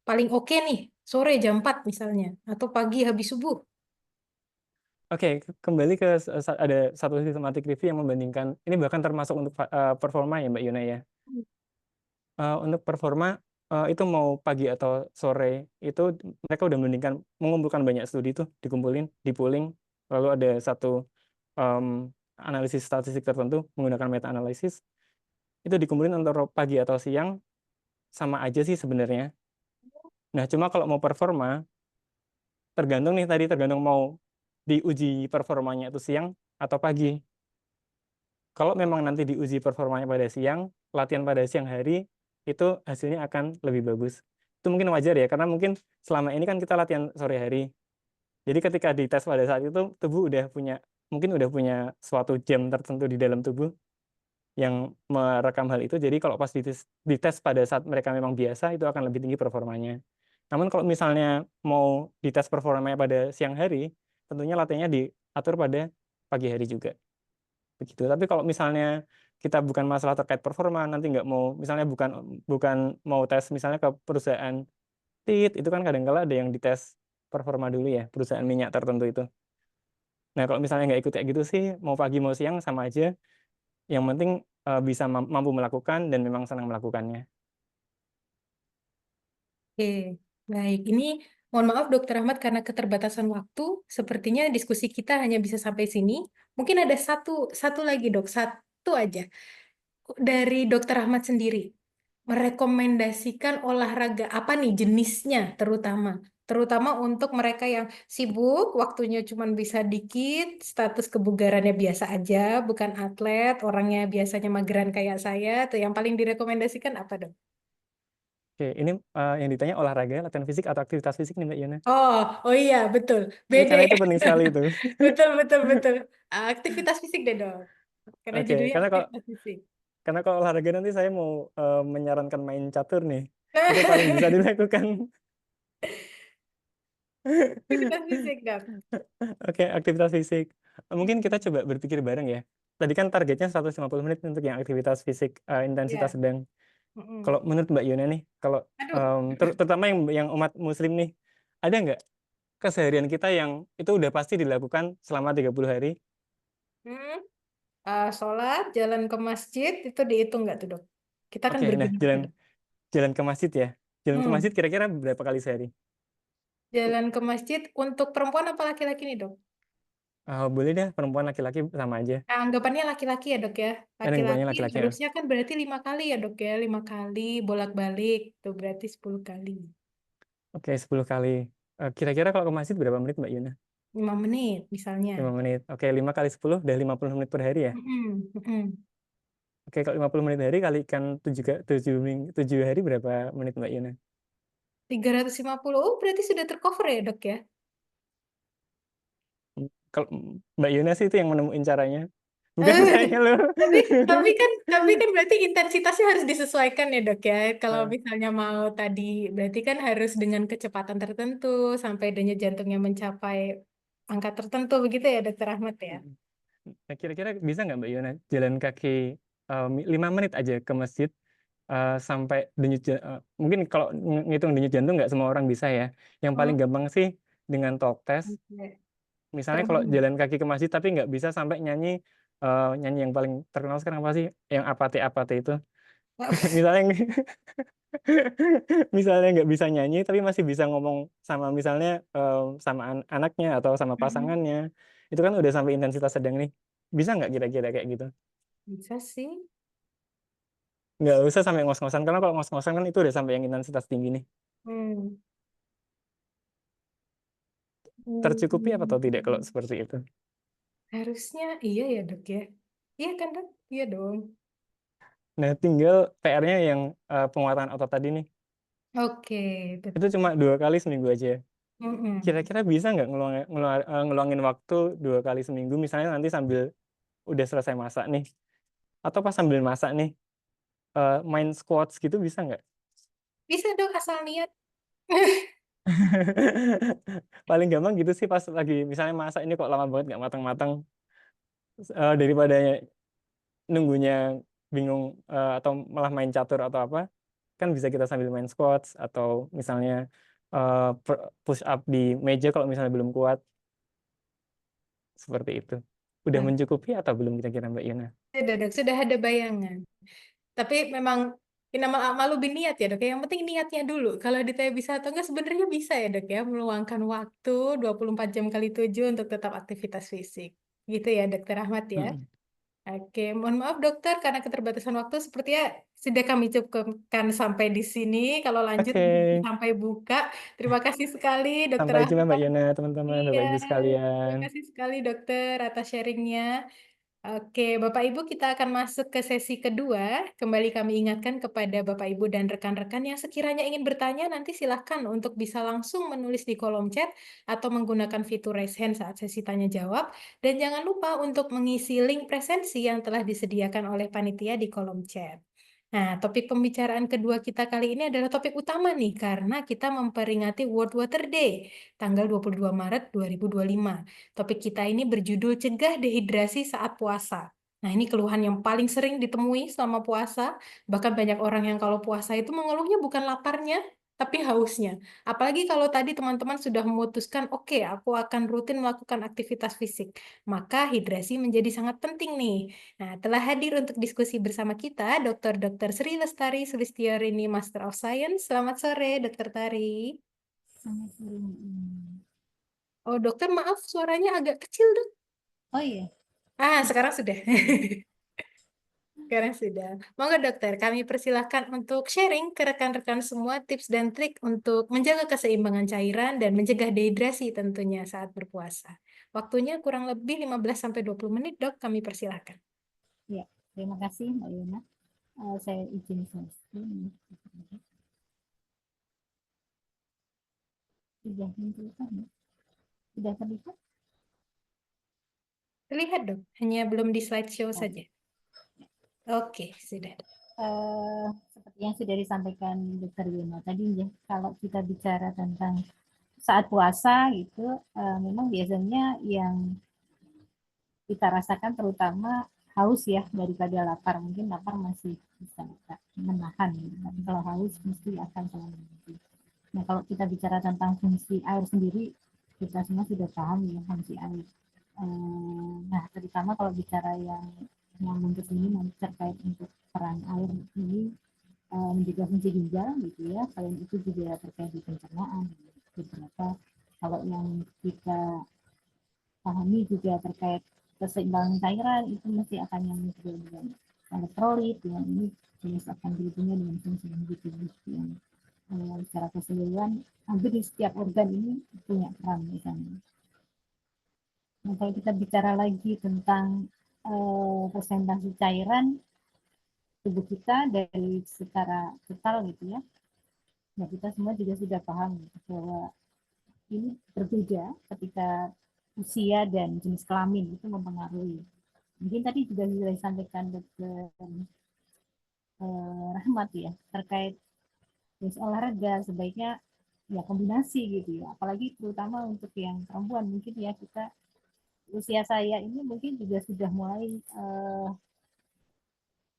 paling oke nih? Sore jam 4 misalnya. Atau pagi habis subuh? Oke, kembali ke ada satu systematic review yang membandingkan ini, bahkan termasuk untuk performa ya Mbak Yuna ya. Untuk performa itu mau pagi atau sore itu mereka udah membandingkan, mengumpulkan banyak studi itu, dikumpulin, di pooling, lalu ada satu analisis statistik tertentu menggunakan meta analisis, itu dikumpulin antara pagi atau siang sama aja sih sebenarnya. Nah, cuma kalau mau performa tergantung nih tadi, tergantung mau diuji performanya itu siang atau pagi. Kalau memang nanti diuji performanya pada siang, latihan pada siang hari, itu hasilnya akan lebih bagus. Itu mungkin wajar ya, karena mungkin selama ini kan kita latihan sore hari. Jadi ketika dites pada saat itu, tubuh mungkin udah punya suatu jam tertentu di dalam tubuh yang merekam hal itu. Jadi kalau pas dites pada saat mereka memang biasa, itu akan lebih tinggi performanya. Namun kalau misalnya mau dites performanya pada siang hari, tentunya latihannya diatur pada pagi hari juga. Begitu. Tapi kalau misalnya kita bukan masalah terkait performa, nanti nggak mau, misalnya bukan bukan mau tes misalnya ke perusahaan TIT, itu kan kadang-kala ada yang dites performa dulu ya, perusahaan minyak tertentu itu. Nah, kalau misalnya nggak ikut kayak gitu sih, mau pagi mau siang sama aja. Yang penting bisa mampu melakukan dan memang senang melakukannya. Oke, baik. Ini mohon maaf Dokter Ahmad karena keterbatasan waktu, sepertinya diskusi kita hanya bisa sampai sini. Mungkin ada satu satu lagi dok, satu aja dari Dokter Ahmad sendiri merekomendasikan olahraga apa nih jenisnya terutama untuk mereka yang sibuk, waktunya cuma bisa dikit, status kebugarannya biasa aja, bukan atlet, orangnya biasanya mageran kayak saya, tuh yang paling direkomendasikan apa dok? Oke, ini yang ditanya olahraga, latihan fisik atau aktivitas fisik nih Mbak Yuna. Oh, oh iya, betul. Ini Beda karena ya. itu penting sekali itu. Betul, betul, betul. Aktivitas fisik deh, dong. Karena Oke, judulnya aktivitas fisik. karena kalau olahraga nanti saya mau menyarankan main catur nih. Itu paling bisa dilakukan. Aktivitas fisik, dok. Oke, aktivitas fisik. Mungkin kita Hmm. coba berpikir bareng ya. Tadi kan targetnya 150 menit untuk yang aktivitas fisik intensitas Ya. sedang. Mm-mm. Kalau menurut Mbak Yuna nih, kalau Aduh. terutama yang umat muslim nih, ada nggak keseharian kita yang itu udah pasti dilakukan selama 30 hari? Hmm. Sholat, jalan ke masjid, itu dihitung nggak tuh, dok? Kita kan Oke, nah bergerak. jalan jalan ke masjid ya. Jalan ke masjid Hmm. kira-kira berapa kali sehari? Jalan ke masjid untuk perempuan apa laki-laki nih, dok? Boleh deh perempuan laki-laki sama aja. Nah, anggapannya laki-laki ya dok ya. Kan anggapannya Laki-laki laki-laki ya. harusnya kan berarti 5 kali ya dok ya. 5 kali bolak-balik. Tuh berarti 10 kali. Oke, 10 kali. Kira-kira kalau ke masjid berapa menit Mbak Yuna? 5 menit misalnya. 5 menit. Oke, 5 kali 10 udah 50 menit per hari ya. Mm-mm, mm-mm. Oke, kalau 50 menit hari kalikan 7 hari berapa menit Mbak Yuna? 350. Oh berarti sudah tercover ya dok ya. Kalau Mbak Yuna sih itu yang menemuin caranya. Bukan Eh, saya loh. tapi kan berarti intensitasnya harus disesuaikan ya dok ya. Kalau Eh, misalnya mau tadi berarti kan harus dengan kecepatan tertentu sampai denyut jantungnya mencapai angka tertentu begitu ya dokter Ahmad ya. Nah, kira-kira bisa nggak Mbak Yuna jalan kaki 5 menit aja ke masjid sampai mungkin kalau ngitung denyut jantung nggak semua orang bisa ya. Yang paling Hmm, gampang sih dengan talk test. oke. Misalnya Per kalau menit. jalan kaki ke masjid tapi nggak bisa sampai nyanyi nyanyi yang paling terkenal sekarang apa sih? Yang apate-apate itu. Misalnya misalnya nggak bisa nyanyi tapi masih bisa ngomong sama misalnya sama anaknya atau sama Mm-mm. pasangannya. Itu kan udah sampai intensitas sedang nih. Bisa nggak kira-kira kayak gitu? Bisa sih. Nggak usah sampai ngos-ngosan karena kalau ngos-ngosan kan itu udah sampai yang intensitas tinggi nih. Hmm. Tercukupi apa atau tidak kalau Hmm. seperti itu? Harusnya iya ya dok ya. Iya kan dok? Iya dong. Nah, tinggal PR-nya yang penguatan otot tadi nih. Oke, Itu betul. cuma 2 kali seminggu aja. Mm-mm. Kira-kira bisa nggak ngeluangin waktu 2 kali seminggu misalnya nanti sambil udah selesai masak nih atau pas sambil masak nih main squats gitu bisa nggak? Bisa dok asal niat. Paling gampang gitu sih pas lagi misalnya masak ini kok lama banget nggak matang-matang daripada nunggunya bingung atau malah main catur atau apa kan bisa kita sambil main squats atau misalnya push up di meja kalau misalnya belum kuat seperti itu. Udah Nah, mencukupi atau belum kira-kira Mbak Yuna? sudah dok, sudah ada bayangan. Tapi memang innamal a'malu binniat ya dok ya. Yang penting niatnya dulu. Kalau ditanya bisa atau enggak sebenarnya bisa ya dok ya. Meluangkan waktu 24 jam kali 7 untuk tetap aktivitas fisik. Gitu ya dokter Ahmad ya. Mm-mm. Oke, mohon maaf dokter karena keterbatasan waktu sepertinya sudah kami cukupkan sampai di sini. Kalau lanjut Oke, sampai buka. Terima kasih sekali dokter sampai jumpa Mbak Ahmad. Yuna, teman-teman, Iya, Bapak Ibu sekalian. terima kasih sekali dokter atas sharingnya. Oke, Bapak Ibu, kita akan masuk ke sesi kedua. Kembali kami ingatkan kepada Bapak Ibu dan rekan-rekan yang sekiranya ingin bertanya, nanti silahkan untuk bisa langsung menulis di kolom chat atau menggunakan fitur raise hand saat sesi tanya jawab. Dan jangan lupa untuk mengisi link presensi yang telah disediakan oleh panitia di kolom chat. Nah, topik pembicaraan kedua kita kali ini adalah topik utama nih, karena kita memperingati World Water Day, tanggal 22 Maret 2025. Topik kita ini berjudul Cegah Dehidrasi Saat Puasa. Nah, ini keluhan yang paling sering ditemui selama puasa. Bahkan banyak orang yang kalau puasa itu mengeluhnya bukan laparnya, tapi hausnya. Apalagi kalau tadi teman-teman sudah memutuskan, oke, aku akan rutin melakukan aktivitas fisik. Maka hidrasi menjadi sangat penting nih. Nah, telah hadir untuk diskusi bersama kita Dr. Sri Lestari Sulistiarini Master of Science. Selamat sore, Dr. Tari. Selamat sore, Mbak Ina. Oh, dokter, maaf suaranya agak kecil, dok. Oh iya, Sekarang sudah. Sekarang sudah. Monggo dokter, kami persilahkan untuk sharing ke rekan-rekan semua tips dan trik untuk menjaga keseimbangan cairan dan mencegah dehidrasi tentunya saat berpuasa. Waktunya kurang lebih 15-20 menit, dok. Kami persilahkan. ya. Terima kasih, Mbak Yuna. Saya izin sharing. Sudah menunjukkan, ya? Sudah terlihat? Terlihat, dok. Hanya belum di slideshow Oh, saja. Oke, sudah. seperti yang sudah disampaikan Dr. Yuna tadi, ya, kalau kita bicara tentang saat puasa gitu, memang biasanya yang kita rasakan terutama haus ya daripada lapar. Mungkin lapar masih bisa kita menahan, gitu. Tapi kalau haus mesti akan selalu begitu. Nah, kalau kita bicara tentang fungsi air sendiri, kita semua sudah paham ya fungsi air. Nah, terutama kalau bicara yang untuk ini terkait untuk peran air ini menjaga fungsi ginjal gitu ya. Selain itu juga terkait di pencernaan. Beberapa kalau yang kita pahami juga terkait keseimbangan cairan itu mesti akan yang juga dengan elektrolit, yang ini jenis akan berhubungan dengan fungsi tubuh yang secara keseluruhan hampir di setiap organ ini punya peran misalnya. Nah, kalau kita bicara lagi tentang presentasi cairan tubuh kita dari secara total gitu ya, nah kita semua juga sudah paham gitu, bahwa ini berbeda ketika usia dan jenis kelamin itu mempengaruhi. Mungkin tadi juga sudah disampaikan Dr. Rahmat ya, terkait jenis olahraga sebaiknya ya kombinasi gitu ya, apalagi terutama untuk yang perempuan mungkin ya, kita usia saya ini mungkin juga sudah mulai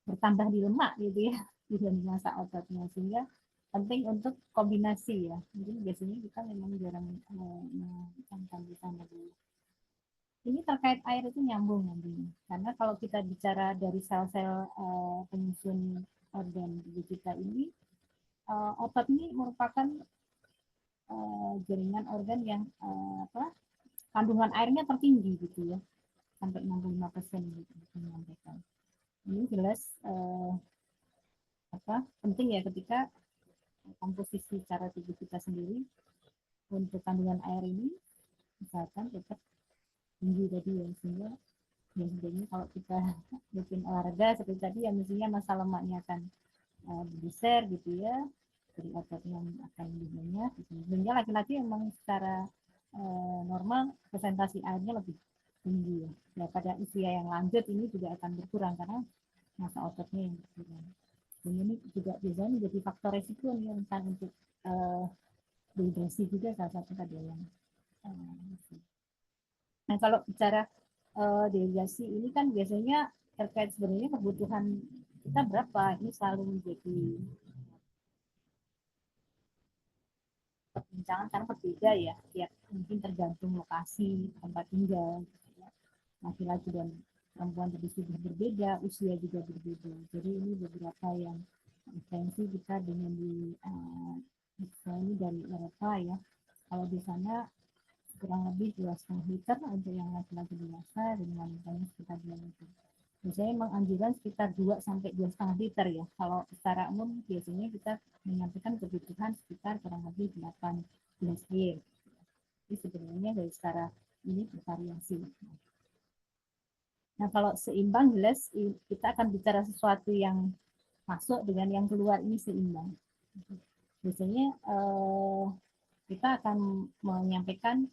bertambah di lemak gitu ya di masa ototnya, sehingga penting untuk kombinasi ya. Mungkin biasanya kita memang jarang mencantumkan di sana dulu. Ini terkait air itu nyambung nantinya, karena kalau kita bicara dari sel-sel penyusun organ tubuh kita ini, otot ini merupakan jaringan organ yang kandungan airnya tertinggi gitu ya, sampai 65% gitu menyampaikan. Ini jelas penting ya ketika komposisi cara tubuh kita sendiri untuk kandungan air ini misalkan tetap tinggi tadi ya, sehingga ya sebenarnya kalau kita bikin olahraga seperti tadi ya mestinya masa lemaknya akan bergeser gitu ya, dari otot yang akan lebih banyak gitu. Sehingga laki-laki memang secara normal presentasi airnya lebih tinggi ya. Ya pada usia yang lanjut ini juga akan berkurang karena masa ototnya yang berkurang. Dan ini juga biasanya menjadi faktor resiko nih rentan untuk dehidrasi juga salah satu tadi yang nah kalau bicara dehidrasi ini kan biasanya terkait sebenarnya kebutuhan kita berapa, ini selalu menjadi perbincangan karena berbeda ya, tiap mungkin tergantung lokasi tempat tinggal gitu ya. Laki-laki dan perempuan jadi sudah berbeda, usia juga berbeda, jadi ini beberapa yang referensi kita dengan di ini dari Eropa ya. Kalau di sana kurang lebih 2,5 liter untuk yang laki-laki dewasa dan wanitanya sekitar 2 liter. Biasanya memang anjuran sekitar 2 sampai 2,5 liter ya. Kalau secara umum biasanya kita menyampaikan kebutuhan sekitar kurang lebih 8 gelas air. Jadi sebenarnya dari secara ini bervariasi. Nah kalau seimbang jelas kita akan bicara sesuatu yang masuk dengan yang keluar ini seimbang. Biasanya kita akan menyampaikan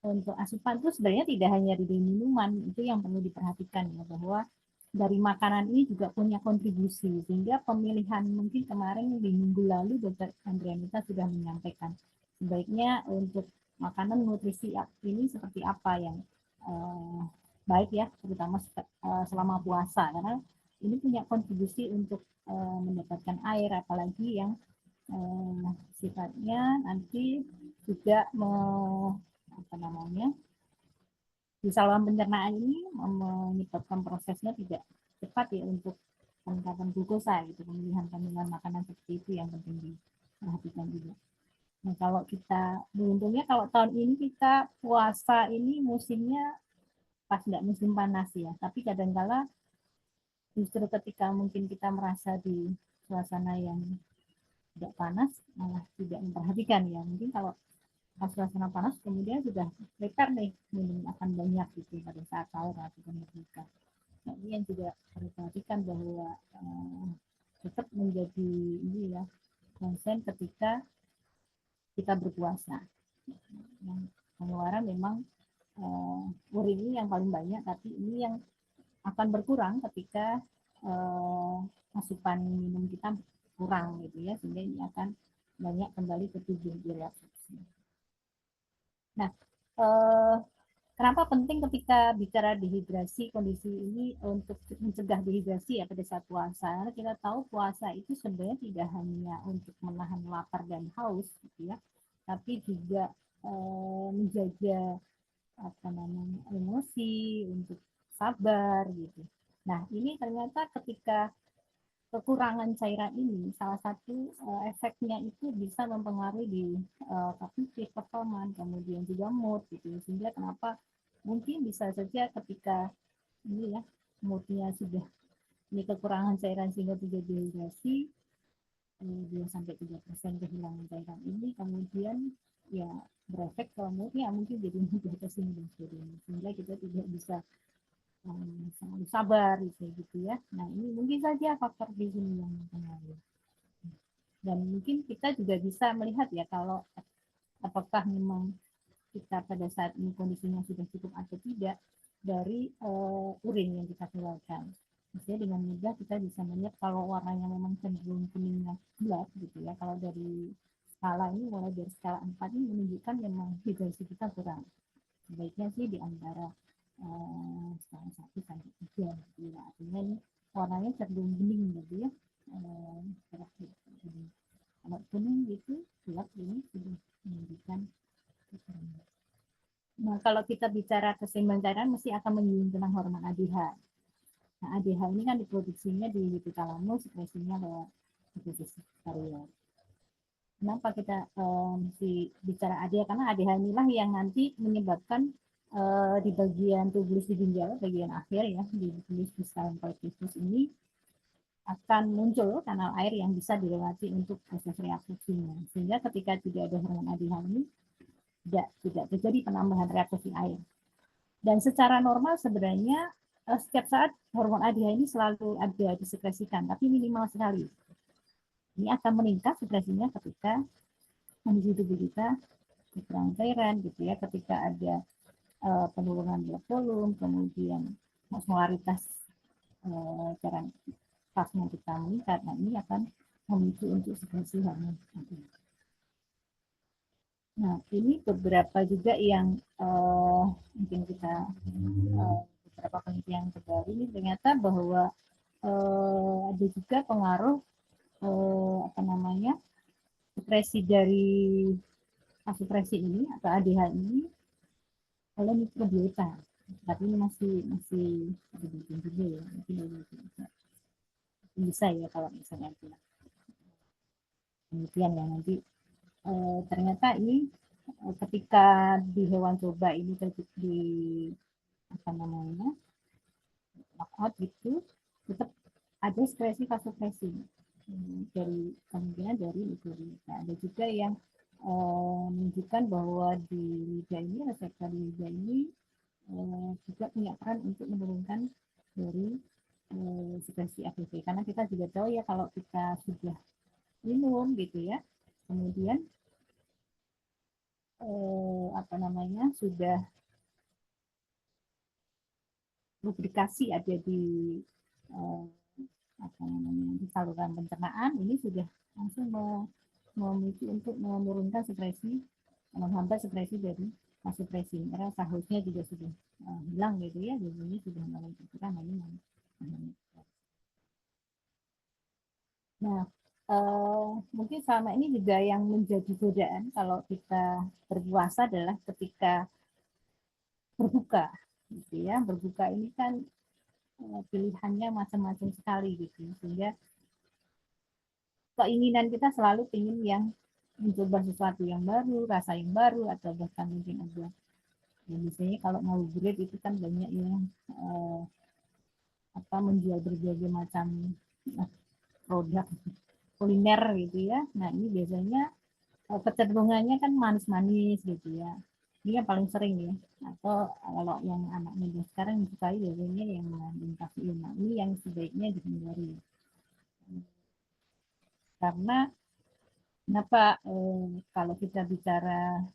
untuk asupan itu sebenarnya tidak hanya dari minuman, itu yang perlu diperhatikan ya, bahwa dari makanan ini juga punya kontribusi, sehingga pemilihan mungkin kemarin di minggu lalu Dr. Andrianita sudah menyampaikan sebaiknya untuk makanan nutrisi ini seperti apa yang baik ya, terutama selama puasa, karena ini punya kontribusi untuk mendapatkan air, apalagi yang sifatnya nanti juga di saluran pencernaan ini menyebabkan prosesnya tidak cepat ya untuk peningkatan glukosa gitu, pemilihan makanan seperti itu yang penting diperhatikan juga. Nah kalau kita beruntungnya kalau tahun ini kita puasa ini musimnya pas nggak musim panas ya, tapi kadang-kala justru ketika mungkin kita merasa di suasana yang tidak panas malah tidak memperhatikan ya, mungkin kalau pas suasana panas kemudian sudah prepare nih minum akan banyak gitu pada saat sahur atau berbuka. Nah ini yang juga harus perhatikan bahwa tetap menjadi ini ya konsen ketika kita berpuasa. Yang pengeluaran memang urin ini yang paling banyak, tapi ini yang akan berkurang ketika asupan minum kita kurang gitu ya, sehingga ini akan banyak kembali ke tubuh direabsorpsi. Nah, kenapa penting ketika bicara dehidrasi kondisi ini untuk mencegah dehidrasi ya pada saat puasa? Karena kita tahu puasa itu sebenarnya tidak hanya untuk menahan lapar dan haus, gitu ya, tapi juga menjaga emosi, untuk sabar gitu. Nah, ini ternyata ketika kekurangan cairan ini salah satu efeknya itu bisa mempengaruhi di kognitif, performa, kemudian juga mood gitu, sehingga kenapa mungkin bisa saja ketika ini ya moodnya sudah ini kekurangan cairan sehingga terjadi dehidrasi, 2-3% kehilangan cairan ini, kemudian ya berefek ke moodnya, mungkin jadi mudah kesini dan sebagainya, sehingga kita tidak bisa sangat sabar gitu ya. Nah ini mungkin saja faktor di sini yang mempengaruhi. Dan mungkin kita juga bisa melihat ya kalau apakah memang kita pada saat ini kondisinya sudah cukup atau tidak dari urin yang kita keluarkan. Misalnya dengan mudah kita bisa melihat kalau warnanya memang cenderung kuningnya gelap gitu ya. Kalau dari skala ini mulai dari skala 4 ini menunjukkan memang hidrasi kita kurang. Sebaiknya sih di antara skala 1 sampai 3 gitu ya. Artinya ini warnanya cenderung bening gitu ya. Kalau kuning gitu gelap ini sudah menunjukkan kekurangan. Nah, kalau kita bicara keseimbangan cairan, mesti akan menyinggung tentang hormon ADH. Nah, ADH ini kan diproduksinya di hipotalamus, sekresinya lewat hipofisis superior. Kenapa kita mesti bicara ADH? Karena ADH inilah yang nanti menyebabkan di bagian tubulis di ginjal, bagian akhir ya, di tubulis distal collectus ini akan muncul kanal air yang bisa dilewati untuk proses reabsorpsinya. Sehingga ketika tidak ada hormon ADH ini, tidak terjadi penambahan reabsorpsi air. Dan secara normal sebenarnya setiap saat hormon ADH ini selalu ada disekresikan, tapi minimal sekali. Ini akan meningkat sekresinya ketika kondisi tubuh kita kekurangan cairan, gitu ya, ketika ada penurunan blood volume, kemudian osmolaritas cairan plasma kita meningkat. Nah ini akan memicu untuk sekresi hormon ADH. Nah, ini beberapa juga yang mungkin kita beberapa penelitian terbaru ini ternyata bahwa ada juga pengaruh supresi dari supresi ini atau ADH ini oleh mikrobiota. Tapi ini masih ada bikin juga ya, mungkin bisa ya kalau misalnya penelitian ya nanti ternyata ini ketika di hewan coba ini di knockout gitu, tetap ada sekresi vasopressin dari kemungkinan dari mikrobiota. Ada juga yang menunjukkan bahwa di lidah ini, reseptor di lidah ini juga punya peran untuk menurunkan dari sekresi ABV. Karena kita juga tahu ya kalau kita sudah minum gitu ya, kemudian sudah lubrikasi ada di di saluran pencernaan, ini sudah langsung memicu untuk menurunkan sekresi, menghambat sekresi dari vasopressin, karena seharusnya juga sudah hilang gitu ya, jadi sudah mulai berkurang. Nah, mungkin selama ini juga yang menjadi godaan kalau kita berpuasa adalah ketika berbuka, gitu ya. Berbuka ini kan pilihannya macam-macam sekali gitu, sehingga keinginan kita selalu ingin yang mencoba sesuatu yang baru, rasa yang baru, atau bahkan mungkin ada. Ya, biasanya kalau ngabuburit itu kan banyak yang menjual berbagai macam produk kuliner gitu ya. Nah ini biasanya kecenderungannya kan manis-manis gitu ya. Ini yang paling sering ya. Atau kalau yang anak muda sekarang disukai biasanya yang mengandung kafein. Nah ini yang sebaiknya dihindari. Karena kenapa kalau kita bicara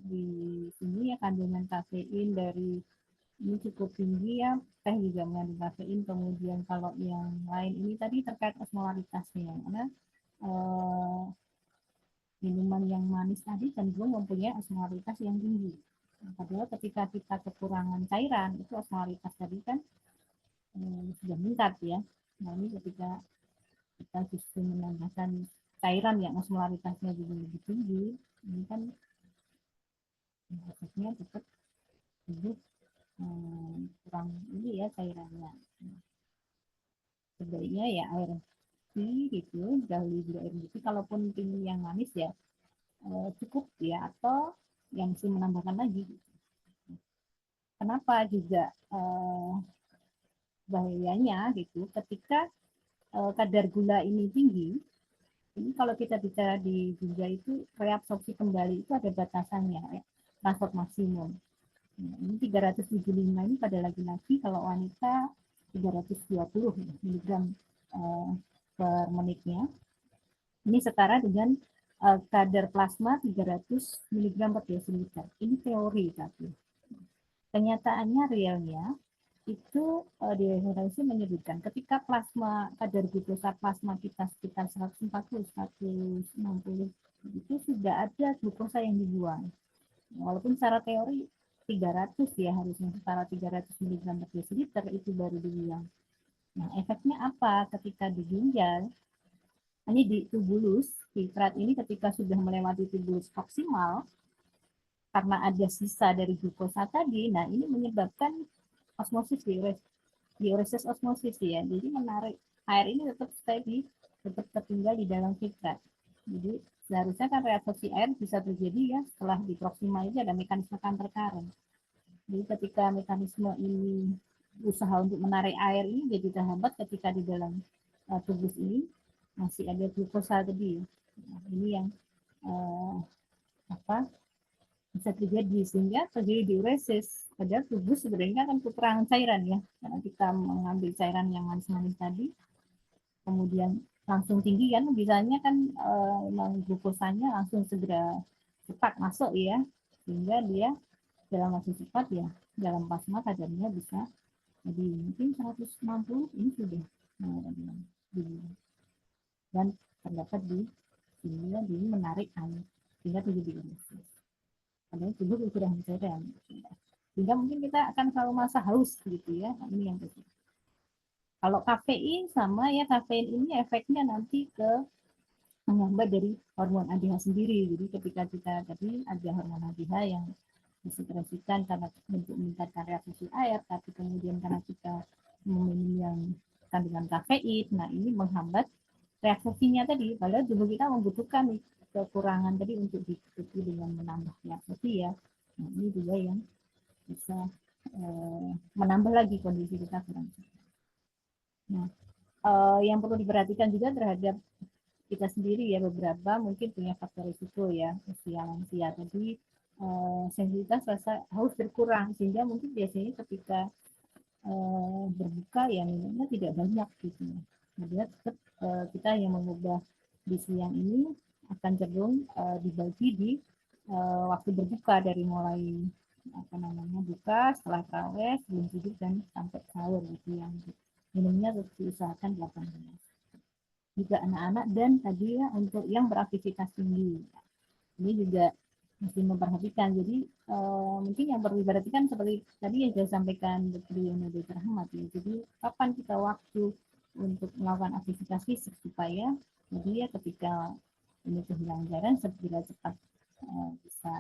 di sini ya kandungan kafein dari ini cukup tinggi ya, teh juga mengandung kafein. Kemudian kalau yang lain ini tadi terkait osmolaritasnya, karena minuman yang manis tadi cenderung mempunyai osmolaritas yang tinggi. Padahal ketika kita kekurangan cairan itu osmolaritas tadi kan sudah meningkat ya. Nah ini ketika kita justru menambahkan cairan yang osmolaritasnya juga lebih tinggi, ini kan efeknya tetap hidup kurang ini ya cairannya. Sebaiknya ya air putih gitu, dahulu juga air putih. Kalaupun ingin yang manis ya cukup ya, atau yang mesti menambahkan lagi. kenapa juga bahayanya gitu ketika kadar gula ini tinggi. Ini kalau kita bicara di ginjal itu reabsorpsi kembali itu ada batasannya ya, transport maksimum. Nah, ini 375 ini pada laki-laki, kalau wanita 320 mg per menitnya. Ini setara dengan kadar plasma 300 mg per desiliter. Ini teori tapi kenyataannya realnya itu di referensi menyebutkan ketika plasma kadar glukosa plasma kita sekitar 140-160 itu sudah ada glukosa yang dibuang. Walaupun secara teori 300 ya harusnya setara 300 mg per desiliter itu baru dibuang. Nah, efeknya apa ketika di ginjal? Ini di tubulus, filtrat ini ketika sudah melewati tubulus proksimal, karena ada sisa dari glukosa tadi, nah ini menyebabkan osmosis diuresis osmosis ya. Jadi menarik air ini tetap tertinggal di dalam filtrat. Jadi seharusnya kan reabsorpsi air bisa terjadi ya setelah di proksimal itu ada mekanisme counter current. Jadi ketika mekanisme ini usaha untuk menarik air ini jadi terhambat ketika di dalam tubus ini masih ada glukosa tadi. Nah, ini yang bisa terjadi sehingga terjadi diuresis. Padahal tubuh sebenarnya kan kekurangan cairan ya. Karena kita mengambil cairan yang manis-manis tadi, kemudian langsung tinggi kan, bisanya kan memang glukosanya langsung segera cepat masuk ya, sehingga dia dalam waktu cepat ya dalam plasma kadarnya bisa jadi mungkin 160 ini sudah dan terdapat di sini di menarik air sehingga terjadi diuresis. Padahal tubuh kekurangan cairan. Sehingga mungkin kita akan selalu merasa haus gitu ya. Nah, ini yang terjadi. Kalau kafein sama ya, kafein ini efeknya nanti ke menghambat dari hormon ADH sendiri. Jadi ketika kita tadi ada hormon ADH yang disekresikan karena untuk meningkatkan reaksi air, tapi kemudian karena kita meminum yang kandungan kafein, nah ini menghambat reaksinya tadi. Padahal tubuh kita membutuhkan kekurangan tadi untuk ditutupi dengan menambah reaksi ya. Nah, ini juga yang bisa menambah lagi kondisi kita kurang. Nah, yang perlu diperhatikan juga terhadap kita sendiri ya, beberapa mungkin punya faktor risiko ya, usia lansia tadi sensitivitas rasa haus berkurang sehingga mungkin biasanya ketika berbuka ya minumnya tidak banyak gitu. Kemudian tetap kita yang mengubah di siang ini akan cenderung dibagi di waktu berbuka dari mulai buka setelah tarawih sebelum tidur dan sampai sahur gitu yang minumnya harus diusahakan 8 gelas. Juga anak-anak dan tadi ya untuk yang beraktivitas tinggi ini juga mesti memperhatikan. Jadi mungkin yang perlu diperhatikan seperti tadi yang saya sampaikan Dr. Yono Dr. Ahmad ya. Jadi kapan kita waktu untuk melakukan aktivitas fisik supaya jadi ya ketika ini kehilangan cairan segera cepat bisa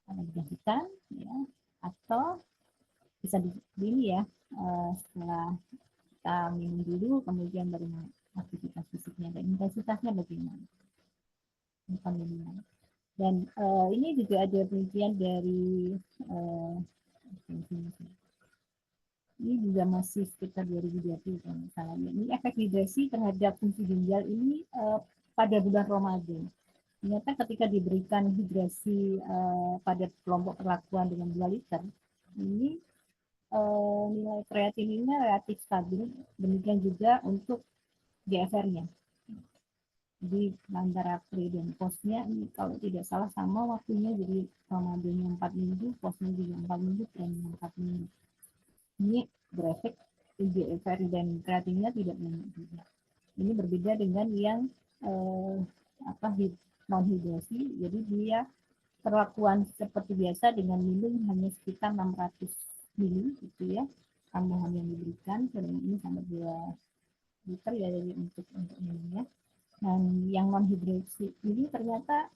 digantikan ya, atau bisa ini ya setelah kita minum dulu kemudian baru aktivitas fisiknya dan intensitasnya bagaimana. Dan ini juga ada penelitian dari ini juga masih sekitar 2020 kalau misalnya. Ini efek hidrasi terhadap fungsi ginjal ini pada bulan Ramadan. Ternyata ketika diberikan hidrasi pada kelompok perlakuan dengan 2 liter, ini nilai kreatininnya relatif stabil. Demikian juga untuk GFR-nya. Jadi antara pre dan postnya ini kalau tidak salah sama waktunya, jadi Ramadannya 4 minggu, postnya juga 4 minggu, trennya 4 minggu. Ini berefek GFR dan kreatinnya tidak banyak juga. Ini berbeda dengan yang non hidrasi, jadi dia perlakuan seperti biasa dengan minum hanya sekitar 600 ml gitu ya tambahan yang diberikan, dan ini sampai 2 liter ya jadi untuk minumnya. Dan yang non hidrasi ini ternyata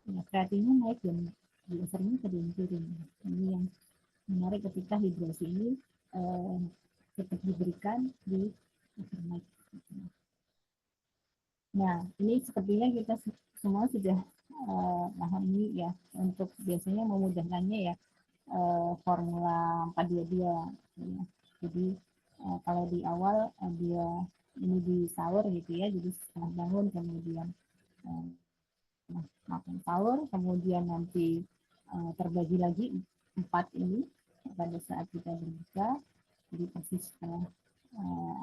ya, kreatinnya naik dan GFR-nya turun. Ini yang menarik ketika hidrasi ini tetap diberikan di overnight. Nah, ini sepertinya kita semua sudah pahami ya untuk biasanya memudahkannya ya. formula 422 ya. Jadi kalau di awal dia ini di sahur gitu ya, jadi setelah bangun kemudian makan sahur, kemudian nanti terbagi lagi 4 ini pada saat kita berbuka, jadi persis setelah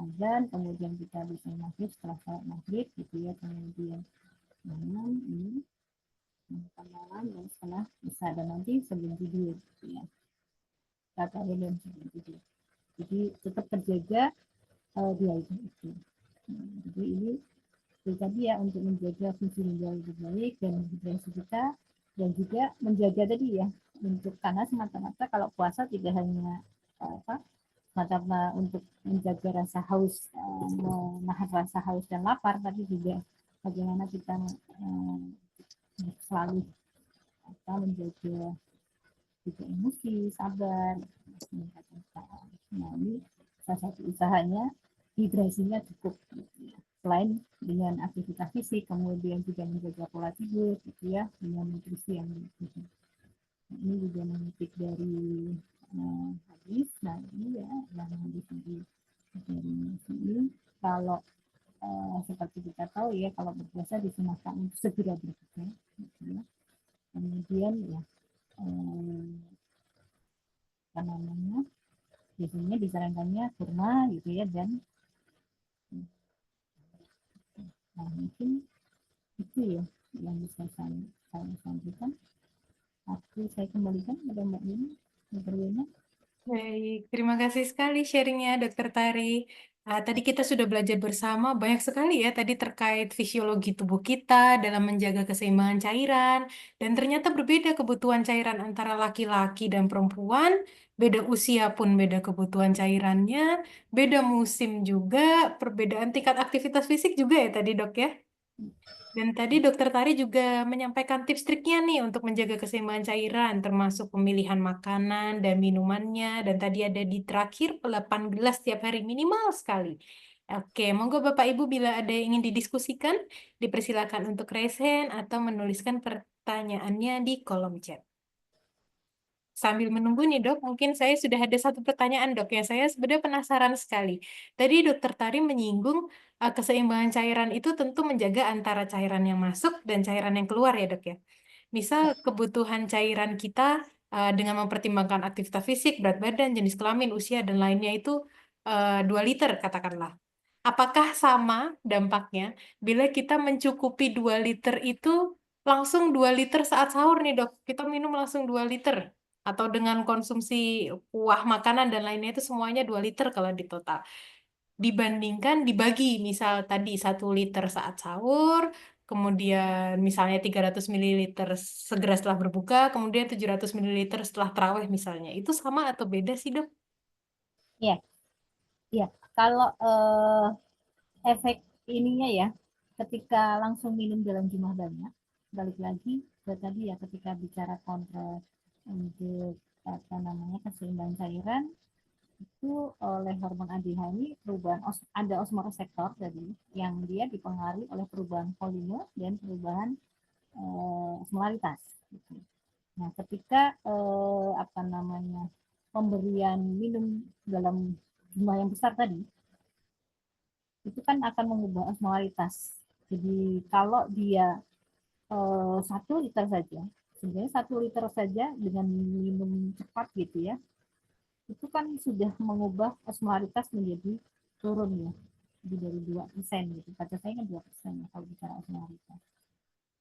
azan, kemudian kita bisa maghrib setelah sholat maghrib gitu ya, kemudian malam ini makan malam dan setelah isya dan nanti sebelum tidur gitu ya, kata dan sebelum tidur. Jadi tetap terjaga dia itu. Jadi ini tadi ya untuk menjaga fungsi ginjal lebih baik dan hidrasi kita, dan juga menjaga tadi ya untuk, karena semata-mata kalau puasa tidak hanya semata-mata untuk menjaga rasa haus, menahan rasa haus dan lapar, tapi juga bagaimana kita selalu menjaga juga emosi, sabar. Nah ini salah satu usahanya, hidrasinya cukup selain dengan aktivitas fisik, kemudian juga menjaga pola tidur gitu ya, dengan nutrisi yang gitu. Ini juga mengutip dari hadis. Nah ini ya yang hadis dari sini, kalau seperti kita tahu ya, kalau berpuasa disunahkan untuk segera berbuka gitu ya. Kemudian ya apa namanya, biasanya disarankannya kurma gitu ya, dan nah mungkin itu ya yang bisa saya sampaikan. Saya kembalikan kepada Mbak Yuni. Dr. Yuna. Baik, terima kasih sekali sharingnya Dokter Tari. Tadi kita sudah belajar bersama banyak sekali ya tadi terkait fisiologi tubuh kita dalam menjaga keseimbangan cairan, dan ternyata berbeda kebutuhan cairan antara laki-laki dan perempuan, beda usia pun beda kebutuhan cairannya, beda musim juga, perbedaan tingkat aktivitas fisik juga ya tadi Dok ya. Dan tadi Dokter Tari juga menyampaikan tips triknya nih untuk menjaga keseimbangan cairan, termasuk pemilihan makanan dan minumannya. Dan tadi ada di terakhir 8 gelas setiap hari minimal sekali. Oke, monggo Bapak Ibu bila ada yang ingin didiskusikan, dipersilakan untuk raise hand atau menuliskan pertanyaannya di kolom chat. Sambil menunggu nih dok, mungkin saya sudah ada satu pertanyaan dok ya. Saya sebenarnya penasaran sekali. Tadi dokter Tari menyinggung keseimbangan cairan itu tentu menjaga antara cairan yang masuk dan cairan yang keluar ya dok ya. Misal kebutuhan cairan kita dengan mempertimbangkan aktivitas fisik, berat badan, jenis kelamin, usia, dan lainnya itu 2 liter katakanlah. Apakah sama dampaknya bila kita mencukupi 2 liter itu langsung 2 liter saat sahur nih dok? Kita minum langsung 2 liter. Atau dengan konsumsi kuah makanan dan lainnya itu semuanya 2 liter kalau di total. Dibandingkan dibagi, misal tadi 1 liter saat sahur, kemudian misalnya 300 mililiter segera setelah berbuka, kemudian 700 mililiter setelah tarawih misalnya. Itu sama atau beda sih dok? Ya, ya. Kalau efek ininya ya, ketika langsung minum dalam jumlah banyak, balik lagi ke tadi ya, ketika bicara kontrol untuk apa namanya keseimbangan cairan, itu oleh hormon ADH ini perubahan ada osmoreseptor tadi yang dia dipengaruhi oleh perubahan volume dan perubahan osmolaritas. Gitu. Nah, ketika apa namanya pemberian minum dalam jumlah yang besar tadi, itu kan akan mengubah osmolaritas. Jadi kalau dia 1 liter saja, sebenarnya 1 liter saja dengan minum cepat gitu ya, itu kan sudah mengubah osmolaritas menjadi turun ya, lebih dari 2% gitu. Pada saya kan 2% ya kalau bicara osmolaritas.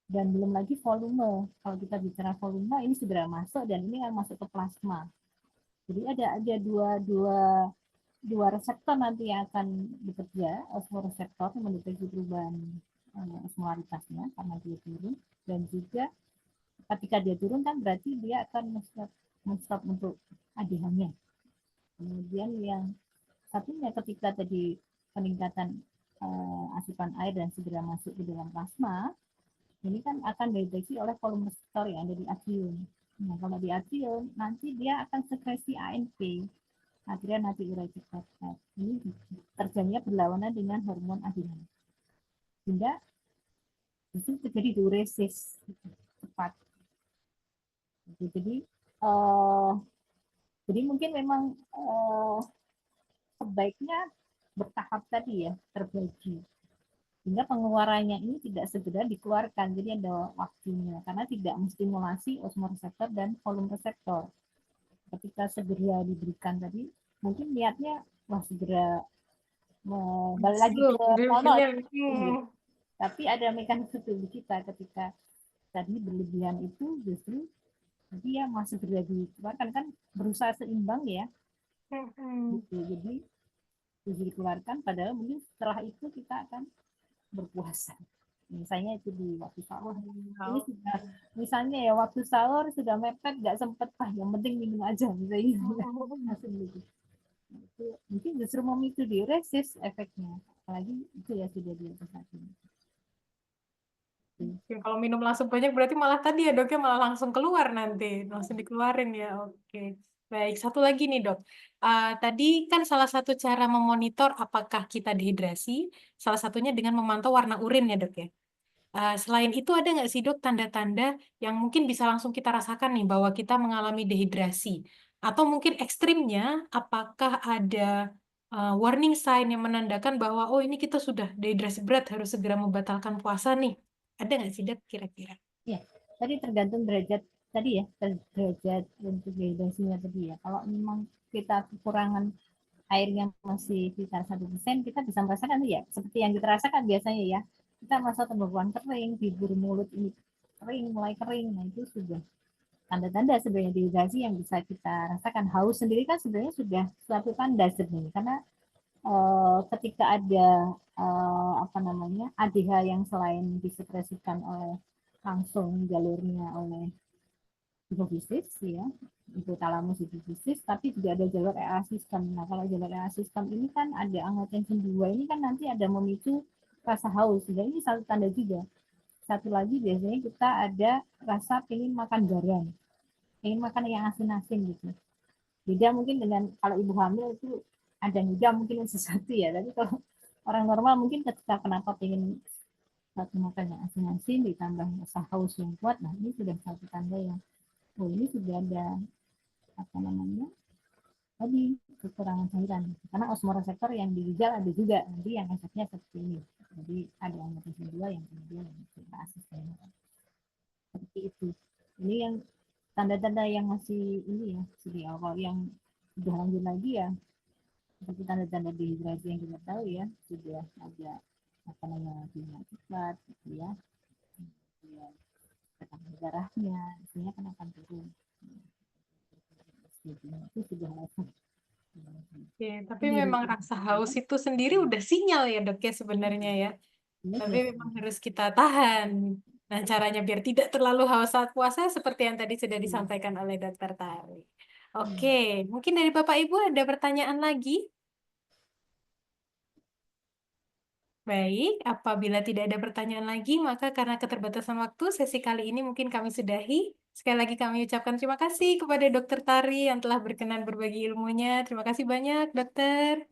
Dan belum lagi volume. Kalau kita bicara volume ini segera masuk, dan ini akan masuk ke plasma. Jadi ada dua reseptor nanti yang akan bekerja, osmoreseptor yang mendeteksi perubahan osmolaritasnya karena dia turun, dan juga ketika dia turun kan berarti dia akan men-stop untuk ADH-nya. Kemudian yang satunya ketika tadi peningkatan asupan air dan segera masuk ke dalam plasma, ini kan akan dideteksi oleh volume reseptor yang ada di atrium. Nah, kalau di atrium nanti dia akan sekresi ANP, atrial natriuretic peptide. Ini terjadinya berlawanan dengan hormon ADH. Sehingga justru terjadi diuresis cepat. Jadi jadi mungkin memang sebaiknya bertahap tadi ya, terbagi. Sehingga pengeluarannya ini tidak segera dikeluarkan, jadi ada waktunya. Karena tidak menstimulasi osmoreseptor dan volume reseptor. Ketika segera diberikan tadi, mungkin niatnya wah segera balik lagi ke nol, tapi ada mekanisme tubuh kita ketika tadi berlebihan itu justru jadi ya masih segera dikeluarkan, kan berusaha seimbang ya, gitu. Jadi dikeluarkan, padahal mungkin setelah itu kita akan berpuasa. Misalnya itu di waktu sahur. Ini sudah, misalnya ya waktu sahur sudah mepet, nggak sempet, yang penting minum aja, misalnya. Langsung gitu. Itu mungkin justru memicu diuresis efeknya. Apalagi itu ya sudah di atas hati. Oke, kalau minum langsung banyak berarti malah tadi ya dok ya malah langsung keluar nanti, langsung dikeluarin ya. Oke, baik. Satu lagi nih dok. Tadi kan salah satu cara memonitor apakah kita dehidrasi, salah satunya dengan memantau warna urin ya dok ya. Selain itu ada nggak sih dok tanda-tanda yang mungkin bisa langsung kita rasakan nih bahwa kita mengalami dehidrasi? Atau mungkin ekstrimnya, apakah ada warning sign yang menandakan bahwa oh ini kita sudah dehidrasi berat harus segera membatalkan puasa nih? Ada nggak sih dok kira-kira? Ya, tadi tergantung derajat tadi ya, derajat untuk dehidrasinya tadi ya. Kalau memang kita kekurangan air yang masih sekitar 1%, kita bisa merasakan ya seperti yang kita rasakan biasanya ya. Kita merasa tenggorokan kering, bibir mulut ini kering, mulai kering. Nah itu sudah tanda-tanda sebenarnya dehidrasi yang bisa kita rasakan. Haus sendiri kan sebenarnya sudah suatu tanda sebenarnya, karena ketika ada apa namanya ADH yang selain disekresikan oleh langsung jalurnya oleh hipofisis ya, hipotalamus hipofisis, tapi juga ada jalur EA sistem. Nah kalau jalur EA sistem ini kan ada angiotensin 2 ini kan nanti ada memicu rasa haus, jadi ini satu tanda juga. Satu lagi biasanya kita ada rasa pengen makan garam, pengen makan yang asin-asin gitu. Beda mungkin dengan kalau ibu hamil itu ada juga mungkin sesuatu ya, tapi kalau orang normal mungkin ketika kenapa pengen satu makan yang asin-asin ditambah rasa haus yang kuat, nah ini sudah satu tanda yang oh ini sudah ada apa namanya tadi kekurangan cairan, karena osmoreseptor yang di ginjal ada juga nanti yang efeknya seperti ini, jadi ada yang dua yang kemudian kita asisten seperti itu. Ini yang tanda-tanda yang masih ini ya, jadi kalau yang sudah lanjut lagi ya seperti tanda-tanda dehidrasi yang kita tahu ya, sudah ada apa namanya minyak cepat gitu ya, kemudian tekanan darahnya isinya kan akan turun, itu sudah langsung. Oke, tapi memang rasa haus itu sendiri udah sinyal ya dok ya sebenarnya ya. Tapi memang harus kita tahan. Nah caranya biar tidak terlalu haus saat puasa seperti yang tadi sudah disampaikan oleh dokter Tari. Oke, mungkin dari Bapak Ibu ada pertanyaan lagi? Baik, apabila tidak ada pertanyaan lagi, maka karena keterbatasan waktu, sesi kali ini mungkin kami sudahi. Sekali lagi kami ucapkan terima kasih kepada Dokter Tari yang telah berkenan berbagi ilmunya. Terima kasih banyak, Dokter.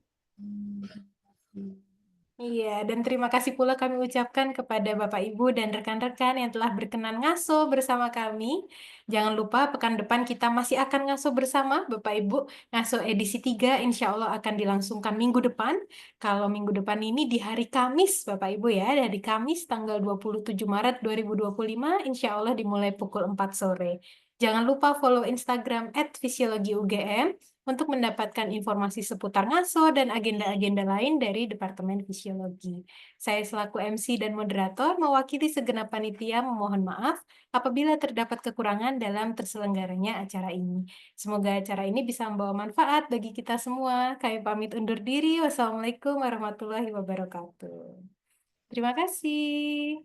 Iya, dan terima kasih pula kami ucapkan kepada Bapak Ibu dan rekan-rekan yang telah berkenan ngaso bersama kami. Jangan lupa pekan depan kita masih akan ngaso bersama Bapak Ibu. Ngaso edisi 3 insya Allah akan dilangsungkan minggu depan. Kalau minggu depan ini di hari Kamis Bapak Ibu ya, dari Kamis tanggal 27 Maret 2025 insya Allah dimulai pukul 4 sore. Jangan lupa follow Instagram @fisiologiugm untuk mendapatkan informasi seputar ngaso dan agenda-agenda lain dari Departemen Fisiologi. Saya selaku MC dan moderator mewakili segenap panitia memohon maaf apabila terdapat kekurangan dalam terselenggaranya acara ini. Semoga acara ini bisa membawa manfaat bagi kita semua. Kami pamit undur diri. Wassalamualaikum warahmatullahi wabarakatuh. Terima kasih.